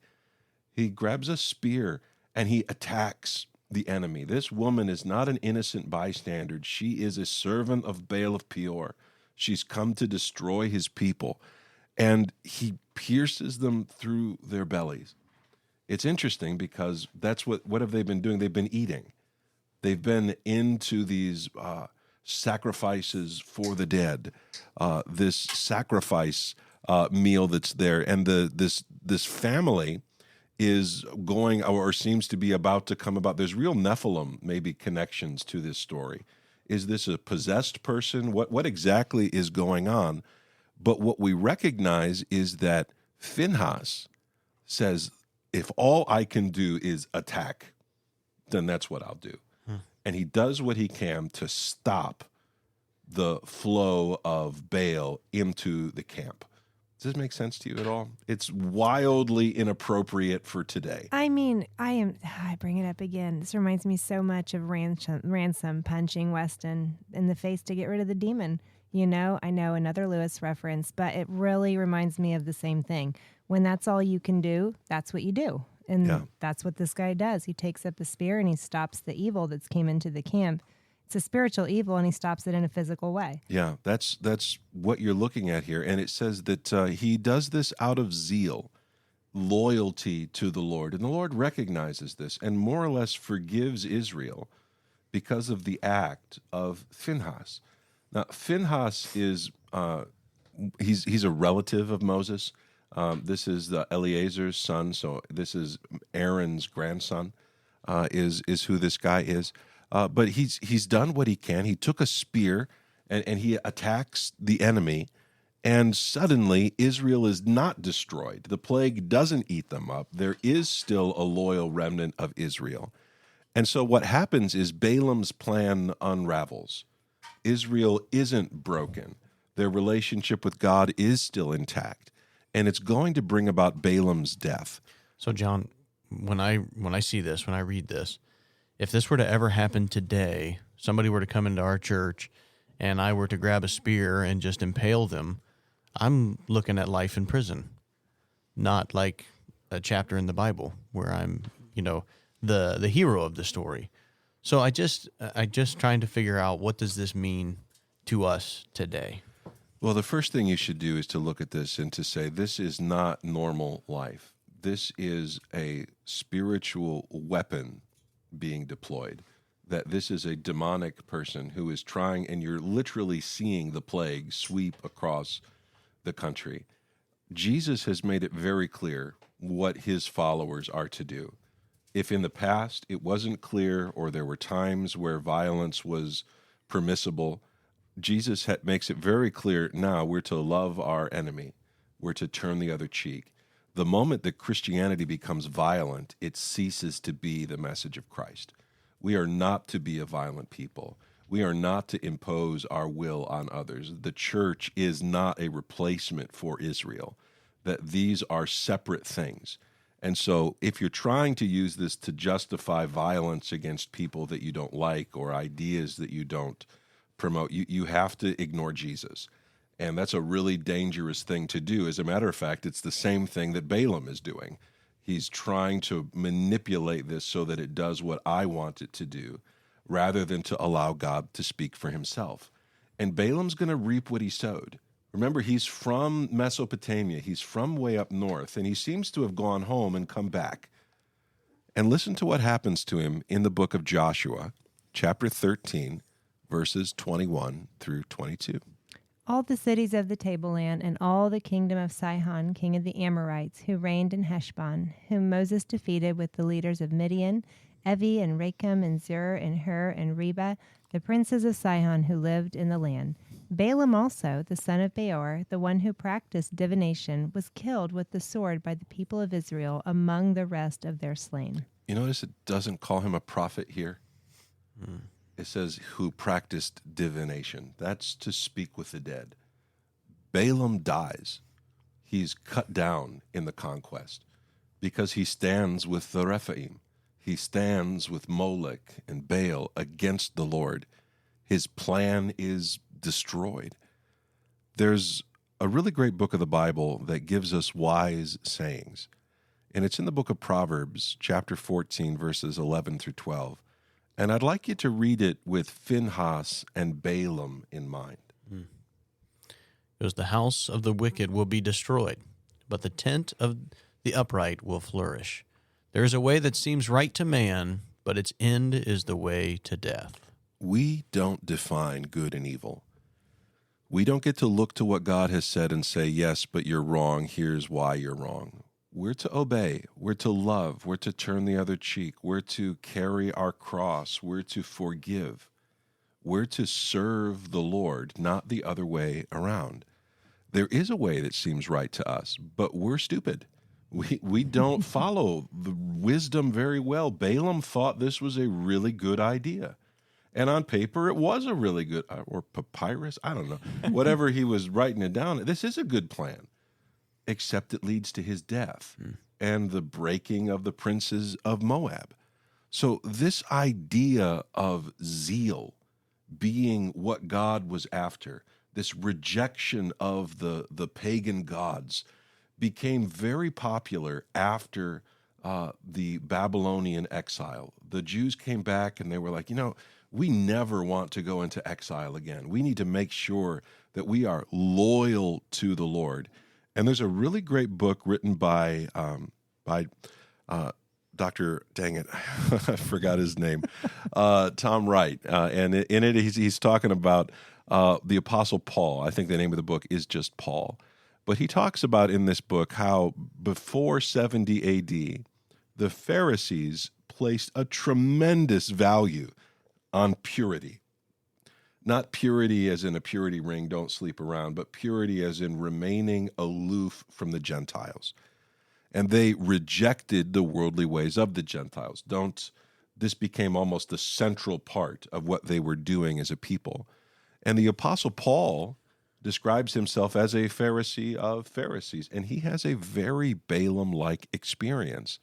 He grabs a spear, and he attacks the enemy. This woman is not an innocent bystander. She is a servant of Baal of Peor. She's come to destroy his people. And he pierces them through their bellies. It's interesting because that's what have they been doing? They've been eating. They've been into these sacrifices for the dead, this sacrifice meal that's there. And this family is going, or seems to be about to come about. There's real Nephilim, maybe, connections to this story. Is this a possessed person? What exactly is going on? But what we recognize is that Phinehas says, if all I can do is attack, then that's what I'll do. And he does what he can to stop the flow of Baal into the camp. Does this make sense to you at all? It's wildly inappropriate for today. I mean, I bring it up again. This reminds me so much of Ransom punching Weston in the face to get rid of the demon. You know, I know another Lewis reference, but it really reminds me of the same thing. When that's all you can do, that's what you do. And that's what this guy does. He takes up the spear and he stops the evil that's came into the camp. It's a spiritual evil, and he stops it in a physical way. Yeah, that's what you're looking at here. And it says that he does this out of zeal, loyalty to the Lord. And the Lord recognizes this and more or less forgives Israel because of the act of Phinehas. Now, Phinehas is he's a relative of Moses. This is the Eleazar's son, so this is Aaron's grandson. Is who this guy is. But he's done what he can. He took a spear and he attacks the enemy, and suddenly Israel is not destroyed. The plague doesn't eat them up. There is still a loyal remnant of Israel. And so what happens is Balaam's plan unravels. Israel isn't broken. Their relationship with God is still intact, and it's going to bring about Balaam's death. So, John, when I see this, when I read this, if this were to ever happen today, somebody were to come into our church and I were to grab a spear and just impale them, I'm looking at life in prison, not like a chapter in the Bible where I'm, the hero of the story. So I just trying to figure out, what does this mean to us today? Well, the first thing you should do is to look at this and to say, this is not normal life. This is a spiritual weapon being deployed, that this is a demonic person who is trying, and you're literally seeing the plague sweep across the country. Jesus has made it very clear what his followers are to do. If in the past it wasn't clear, or there were times where violence was permissible, Jesus makes it very clear now we're to love our enemy. We're to turn the other cheek. The moment that Christianity becomes violent, it ceases to be the message of Christ. We are not to be a violent people. We are not to impose our will on others. The church is not a replacement for Israel, that these are separate things. And so if you're trying to use this to justify violence against people that you don't like or ideas that you don't promote, you have to ignore Jesus. And that's a really dangerous thing to do. As a matter of fact, it's the same thing that Balaam is doing. He's trying to manipulate this so that it does what I want it to do, rather than to allow God to speak for himself. And Balaam's going to reap what he sowed. Remember, he's from Mesopotamia. He's from way up north, and he seems to have gone home and come back. And listen to what happens to him in the book of Joshua, chapter 13, verses 21 through 22. All the cities of the tableland and all the kingdom of Sihon, king of the Amorites, who reigned in Heshbon, whom Moses defeated with the leaders of Midian, Evi and Rakem and Zur and Hur and Reba, the princes of Sihon who lived in the land. Balaam also, the son of Beor, the one who practiced divination, was killed with the sword by the people of Israel among the rest of their slain. You notice it doesn't call him a prophet here? It says who practiced divination. That's to speak with the dead. Balaam dies. he's cut down in the conquest because he stands with the Rephaim. He stands with Molech and Baal against the Lord. His plan is destroyed. There's a really great book of the Bible that gives us wise sayings, and it's in the book of Proverbs, chapter 14, verses 11 through 12. And I'd like you to read it with Phinehas and Balaam in mind. Because the house of the wicked will be destroyed, but the tent of the upright will flourish. There is a way that seems right to man, but its end is the way to death. We don't define good and evil. We don't get to look to what God has said and say, yes, but you're wrong. Here's why you're wrong. We're to obey. We're to love. We're to turn the other cheek. We're to carry our cross. We're to forgive. We're to serve the Lord, not the other way around. There is a way that seems right to us, but we're stupid. We don't follow the wisdom very well. Balaam thought this was a really good idea. And on paper, it was a really good, or papyrus, I don't know. Whatever he was writing it down, this is a good plan, except it leads to his death and the breaking of the princes of Moab. So this idea of zeal being what God was after, this rejection of the pagan gods, became very popular after the Babylonian exile. The Jews came back and they were like, we never want to go into exile again. We need to make sure that we are loyal to the Lord. And there's a really great book written by Dr. Dang it, I forgot his name, Tom Wright. And in it, he's talking about the Apostle Paul. I think the name of the book is just Paul. But he talks about in this book how before 70 AD, the Pharisees placed a tremendous value on purity. Not purity as in a purity ring, don't sleep around, but purity as in remaining aloof from the Gentiles. And they rejected the worldly ways of the Gentiles. This became almost the central part of what they were doing as a people. And the Apostle Paul describes himself as a Pharisee of Pharisees, and he has a very Balaam-like experience.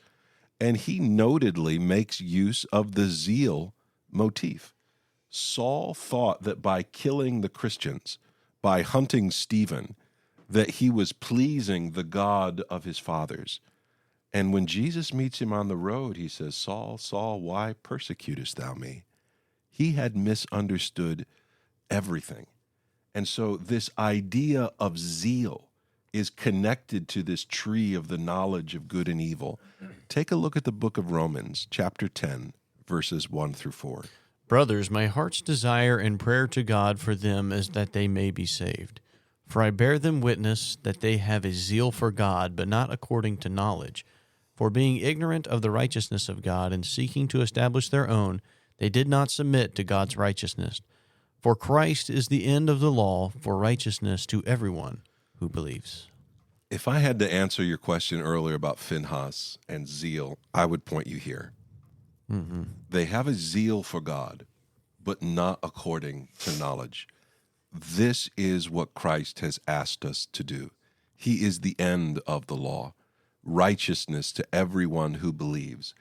And he notedly makes use of the zeal motif. Saul thought that by killing the Christians, by hunting Stephen, that he was pleasing the God of his fathers. And when Jesus meets him on the road, he says, Saul, Saul, why persecutest thou me? He had misunderstood everything. And so this idea of zeal is connected to this tree of the knowledge of good and evil. Take a look at the book of Romans, chapter 10, verses 1 through 4. Brothers, my heart's desire and prayer to God for them is that they may be saved. For I bear them witness that they have a zeal for God, but not according to knowledge. For being ignorant of the righteousness of God and seeking to establish their own, they did not submit to God's righteousness. For Christ is the end of the law for righteousness to everyone who believes. If I had to answer your question earlier about Phinehas and zeal, I would point you here. Mm-hmm. They have a zeal for God, but not according to knowledge. This is what Christ has asked us to do. He is the end of the law, righteousness to everyone who believes.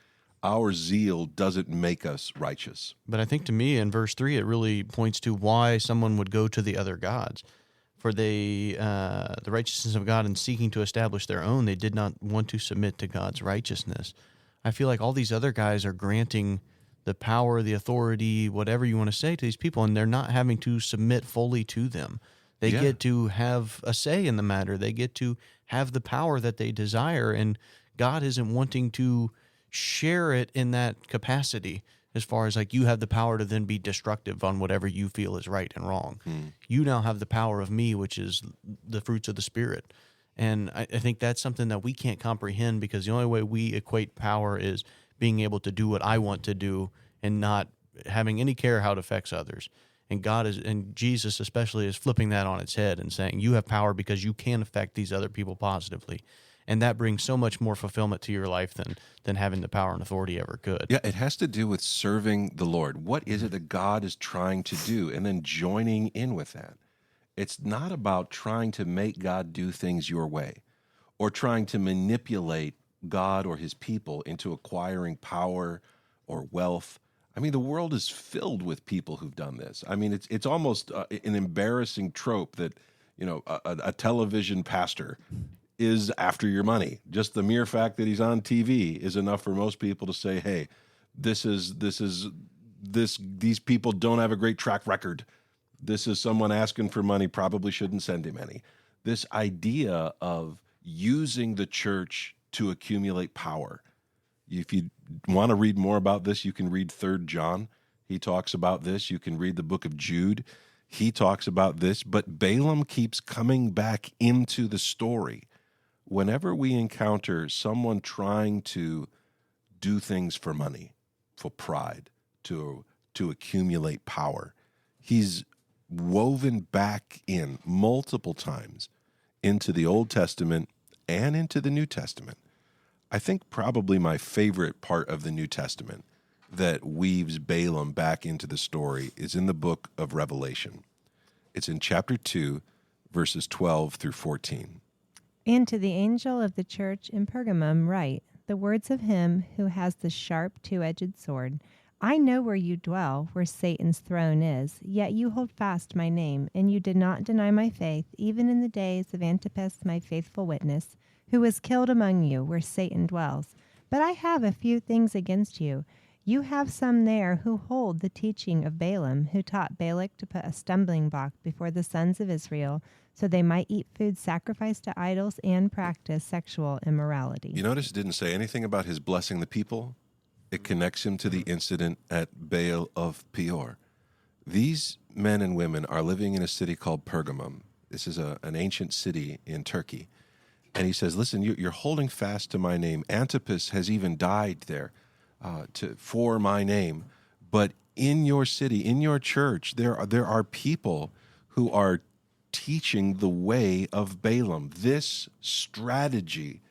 Our zeal doesn't make us righteous. But I think to me in verse 3, it really points to why someone would go to the other gods. For the righteousness of God and seeking to establish their own, they did not want to submit to God's righteousness. I feel like all these other guys are granting the power, the authority, whatever you want to say to these people, and they're not having to submit fully to them. They get to have a say in the matter. They get to have the power that they desire, and God isn't wanting to share it in that capacity as far as like you have the power to then be destructive on whatever you feel is right and wrong. You now have the power of me, which is the fruits of the Spirit. And I think that's something that we can't comprehend because the only way we equate power is being able to do what I want to do and not having any care how it affects others. And and Jesus especially is flipping that on its head and saying you have power because you can affect these other people positively. And that brings so much more fulfillment to your life than having the power and authority ever could. Yeah, it has to do with serving the Lord. What is it that God is trying to do? And then joining in with that. It's not about trying to make God do things your way. or trying to manipulate God or his people into acquiring power or wealth. I mean, the world is filled with people who've done this. I mean, it's almost an embarrassing trope that, a television pastor is after your money. Just the mere fact that he's on TV is enough for most people to say, hey, these people don't have a great track record. This is someone asking for money, probably shouldn't send him any. This idea of using the church to accumulate power. If you want to read more about this, you can read 3 John. He talks about this. You can read the book of Jude. He talks about this. But Balaam keeps coming back into the story. Whenever we encounter someone trying to do things for money, for pride, to accumulate power, he's woven back in multiple times into the Old Testament and into the New Testament. I think probably my favorite part of the New Testament that weaves Balaam back into the story is in the book of Revelation. It's in chapter 2, verses 12 through 14. And to the angel of the church in Pergamum write, the words of him who has the sharp two-edged sword. I know where you dwell, where Satan's throne is, yet you hold fast my name, and you did not deny my faith, even in the days of Antipas, my faithful witness, who was killed among you, where Satan dwells. But I have a few things against you. You have some there who hold the teaching of Balaam, who taught Balak to put a stumbling block before the sons of Israel, so they might eat food sacrificed to idols and practice sexual immorality. You notice it didn't say anything about his blessing the people? It connects him to the incident at Baal of Peor. These men and women are living in a city called Pergamum. This is an ancient city in Turkey. And he says, listen, you're holding fast to my name. Antipas has even died there for my name. But in your city, in your church, there are people who are teaching the way of Balaam. This strategy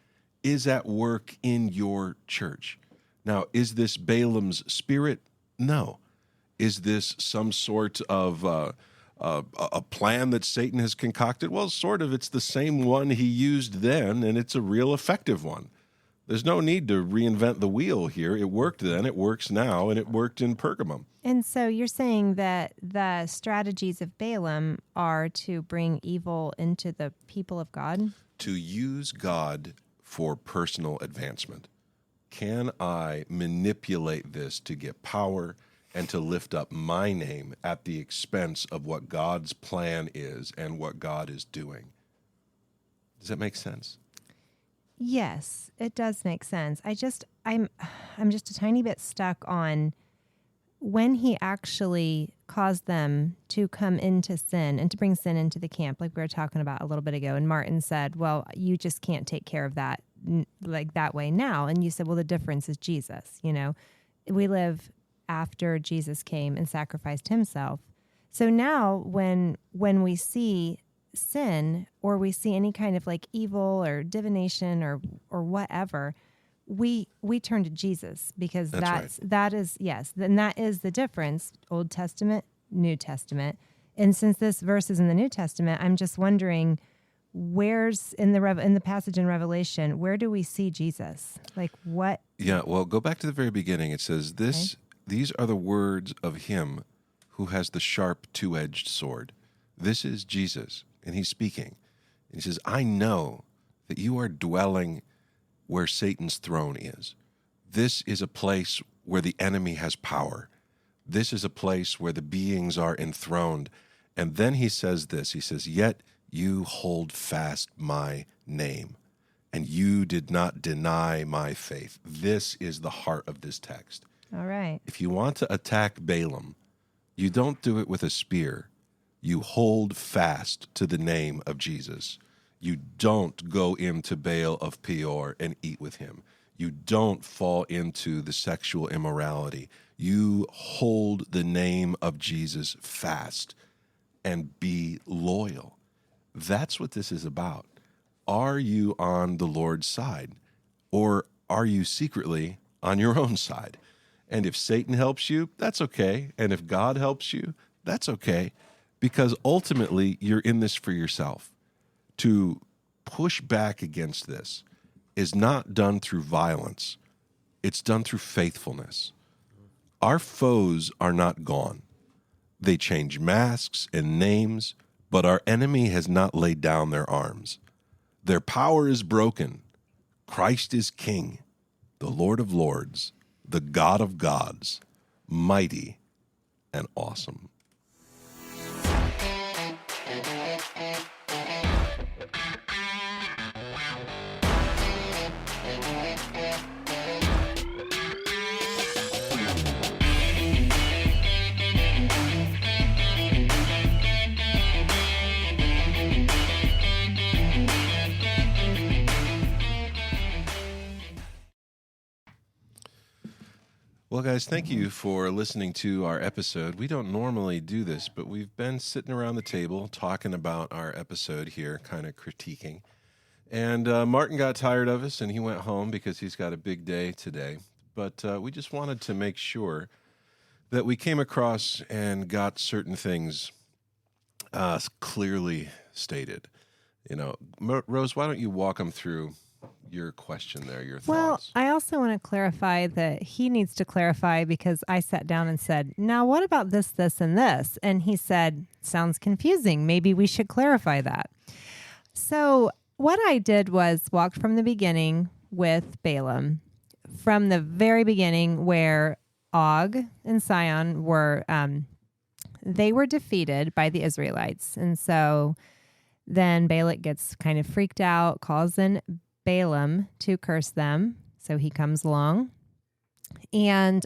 is at work in your church. Now, is this Balaam's spirit? No. Is this some sort of a plan that Satan has concocted? Well, sort of. It's the same one he used then, and it's a real effective one. There's no need to reinvent the wheel here. It worked then, it works now, and it worked in Pergamum. And so you're saying that the strategies of Balaam are to bring evil into the people of God? To use God for personal advancement. Can I manipulate this to get power and to lift up my name at the expense of what God's plan is and what God is doing? Does that make sense? Yes, it does make sense. I'm just a tiny bit stuck on when he actually caused them to come into sin and to bring sin into the camp, like we were talking about a little bit ago. And Martin said, well, you just can't take care of that like that way now. And you said, well, the difference is Jesus. We live after Jesus came and sacrificed himself. So now when we see sin or we see any kind of like evil or divination or whatever, we turn to Jesus because that is the difference, Old Testament, New Testament. And since this verse is in the New Testament, I'm just wondering, where's in the passage in Revelation, where do we see Jesus? Like what? Yeah, well, go back to the very beginning. It says these are the words of him who has the sharp two-edged sword. This is Jesus, and he's speaking. And he says, I know that you are dwelling where Satan's throne is. This is a place where the enemy has power. This is a place where the beings are enthroned. And then he says this, he says, yet you hold fast my name, and you did not deny my faith. This is the heart of this text. All right. If you want to attack Balaam, you don't do it with a spear. You hold fast to the name of Jesus. You don't go into Baal of Peor and eat with him. You don't fall into the sexual immorality. You hold the name of Jesus fast and be loyal. That's what this is about. Are you on the Lord's side, or are you secretly on your own side? And if Satan helps you, that's okay. And if God helps you, that's okay. Because ultimately, you're in this for yourself. To push back against this is not done through violence. It's done through faithfulness. Our foes are not gone. They change masks and names, but our enemy has not laid down their arms. Their power is broken. Christ is King, the Lord of Lords, the God of gods, mighty and awesome. Well, guys, thank you for listening to our episode. We don't normally do this, but we've been sitting around the table talking about our episode here, kind of critiquing. And Martin got tired of us, and he went home because he's got a big day today. But we just wanted to make sure that we came across and got certain things clearly stated. You know, Rose, why don't you walk them through your question there, your thoughts? Well, I also want to clarify that he needs to clarify, because I sat down and said, now what about this, this, and this? And he said, sounds confusing. Maybe we should clarify that. So what I did was walked from the beginning with Balaam, from the very beginning where Og and Sihon were, they were defeated by the Israelites. And so then Balak gets kind of freaked out, calls in Balaam to curse them. So he comes along and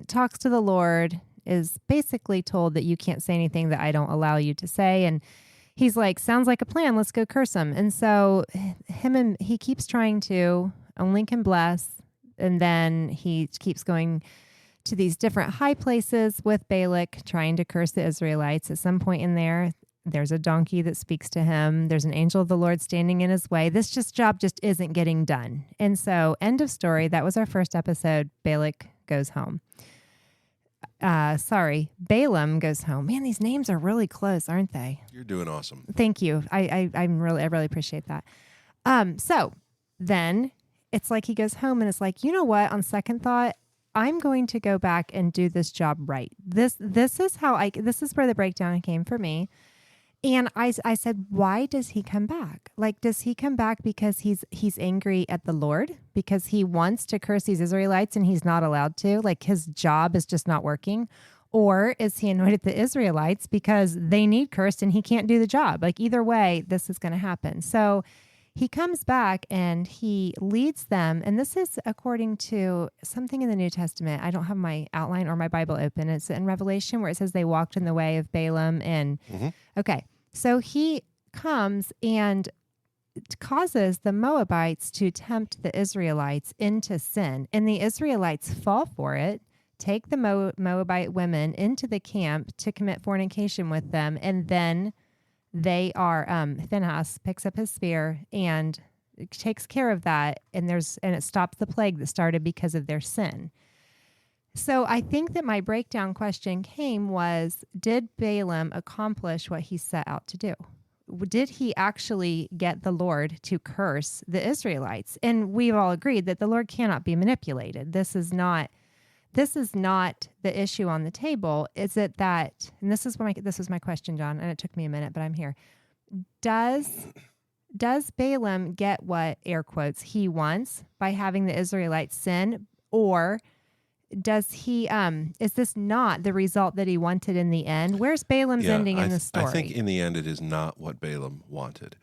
talks to the Lord, is basically told that you can't say anything that I don't allow you to say. And he's like, sounds like a plan. Let's go curse him. And so he keeps trying to, only can bless. And then he keeps going to these different high places with Balak, trying to curse the Israelites. At some point in there, there's a donkey that speaks to him. There's an angel of the Lord standing in his way. This job just isn't getting done. And so, end of story. That was our first episode. Balak goes home. Balaam goes home. Man, these names are really close, aren't they? You're doing awesome. Thank you. I really appreciate that. So then it's like he goes home and it's like, you know what? On second thought, I'm going to go back and do this job right. This is where the breakdown came for me. And I said, why does he come back? Like, does he come back because he's angry at the Lord? Because he wants to curse these Israelites and he's not allowed to? Like, his job is just not working? Or is he annoyed at the Israelites because they need cursed and he can't do the job? Like, either way, this is going to happen. So he comes back and he leads them. And this is according to something in the New Testament. I don't have my outline or my Bible open. It's in Revelation where it says they walked in the way of Balaam. And okay. So he comes and causes the Moabites to tempt the Israelites into sin. And the Israelites fall for it, take the Moabite women into the camp to commit fornication with them. And then they are, Phinehas picks up his spear and takes care of that. And it stops the plague that started because of their sin. So I think that my breakdown question was, did Balaam accomplish what he set out to do? Did he actually get the Lord to curse the Israelites? And we've all agreed that the Lord cannot be manipulated. This is not the issue on the table. Is it that, and this was my question, John, and it took me a minute, but I'm here. Does Balaam get what, air quotes, he wants by having the Israelites sin, or does he, is this not the result that he wanted in the end? Where's Balaam's ending in the story? I think in the end it is not what Balaam wanted.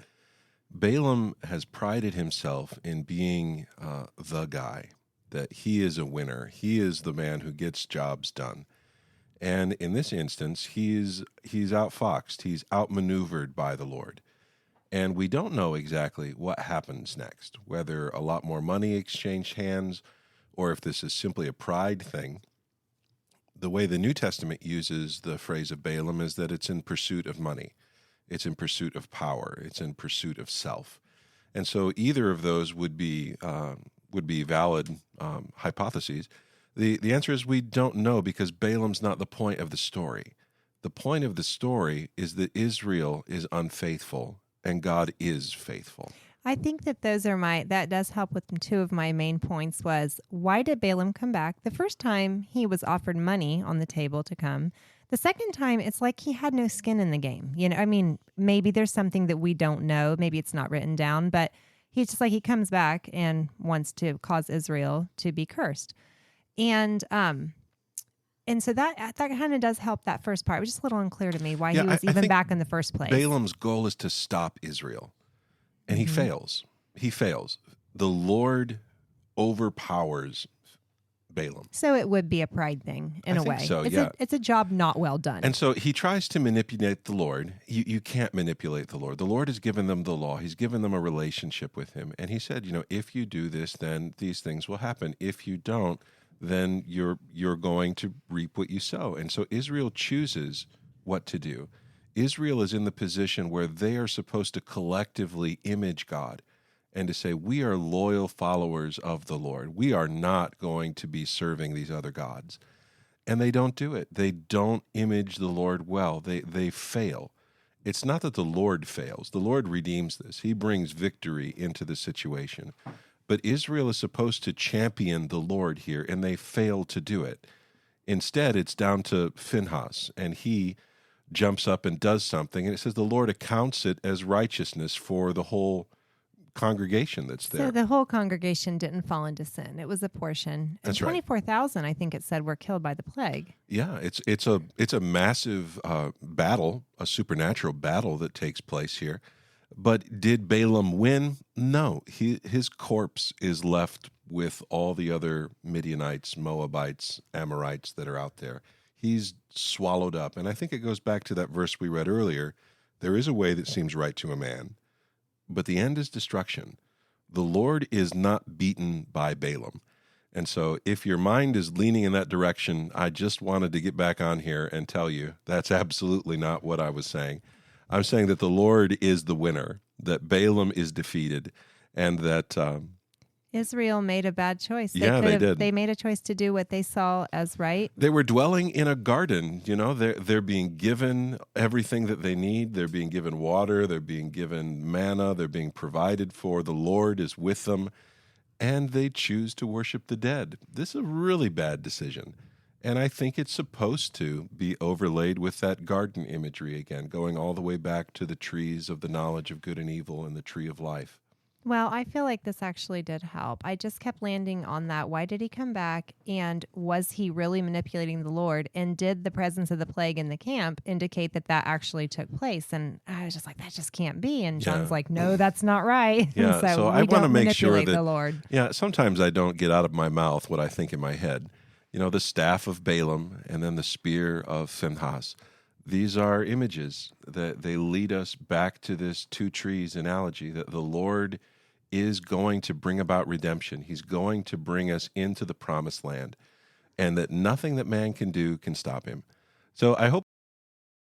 Balaam has prided himself in being the guy, that he is a winner. He is the man who gets jobs done. And in this instance, he's outfoxed. He's outmaneuvered by the Lord. And we don't know exactly what happens next, whether a lot more money exchanged hands, or if this is simply a pride thing. The way the New Testament uses the phrase of Balaam is that it's in pursuit of money. It's in pursuit of power. It's in pursuit of self. And so either of those would be valid hypotheses. The answer is we don't know, because Balaam's not the point of the story. The point of the story is that Israel is unfaithful and God is faithful. I think that that does help with two of my main points was, why did Balaam come back? The first time he was offered money on the table to come. The second time, it's like he had no skin in the game. I mean, maybe there's something that we don't know. Maybe it's not written down, but he's just like, he comes back and wants to cause Israel to be cursed. And so that kind of does help that first part. It was just a little unclear to me why he was I even think back in the first place. Balaam's goal is to stop Israel, and he fails. He fails. The Lord overpowers Balaam. So it would be a pride thing in I a think way. so, It's yeah. it's a job not well done. And so he tries to manipulate the Lord. You can't manipulate the Lord. The Lord has given them the law. He's given them a relationship with him. And he said, if you do this, then these things will happen. If you don't, then you're going to reap what you sow. And so Israel chooses what to do. Israel is in the position where they are supposed to collectively image God and to say, we are loyal followers of the Lord. We are not going to be serving these other gods. And they don't do it. They don't image the Lord well. They fail. It's not that the Lord fails. The Lord redeems this. He brings victory into the situation. But Israel is supposed to champion the Lord here, and they fail to do it. Instead, it's down to Phinehas, and he jumps up and does something, and it says the Lord accounts it as righteousness for the whole congregation that's there. So the whole congregation didn't fall into sin. It was a portion. And That's right. 24,000, I think it said, were killed by the plague. Yeah, it's a massive battle, a supernatural battle that takes place here. But did Balaam win? No. His corpse is left with all the other Midianites, Moabites, Amorites that are out there. He's swallowed up. And I think it goes back to that verse we read earlier. There is a way that seems right to a man, but the end is destruction. The Lord is not beaten by Balaam. And so if your mind is leaning in that direction, I just wanted to get back on here and tell you that's absolutely not what I was saying. I'm saying that the Lord is the winner, that Balaam is defeated, and that Israel made a bad choice. They did. They made a choice to do what they saw as right. They were dwelling in a garden. They're being given everything that they need. They're being given water. They're being given manna. They're being provided for. The Lord is with them, and they choose to worship the dead. This is a really bad decision. And I think it's supposed to be overlaid with that garden imagery again, going all the way back to the trees of the knowledge of good and evil and the tree of life. Well, I feel like this actually did help. I just kept landing on that. Why did he come back? And was he really manipulating the Lord? And did the presence of the plague in the camp indicate that actually took place? And I was just like, that just can't be. And John's like, no, that's not right. Yeah, so I want to make sure that the Lord. Yeah, sometimes I don't get out of my mouth what I think in my head. The staff of Balaam and then the spear of Phinehas. These are images that they lead us back to this two trees analogy, that the Lord is going to bring about redemption. He's going to bring us into the promised land, and that nothing that man can do can stop him. So I hope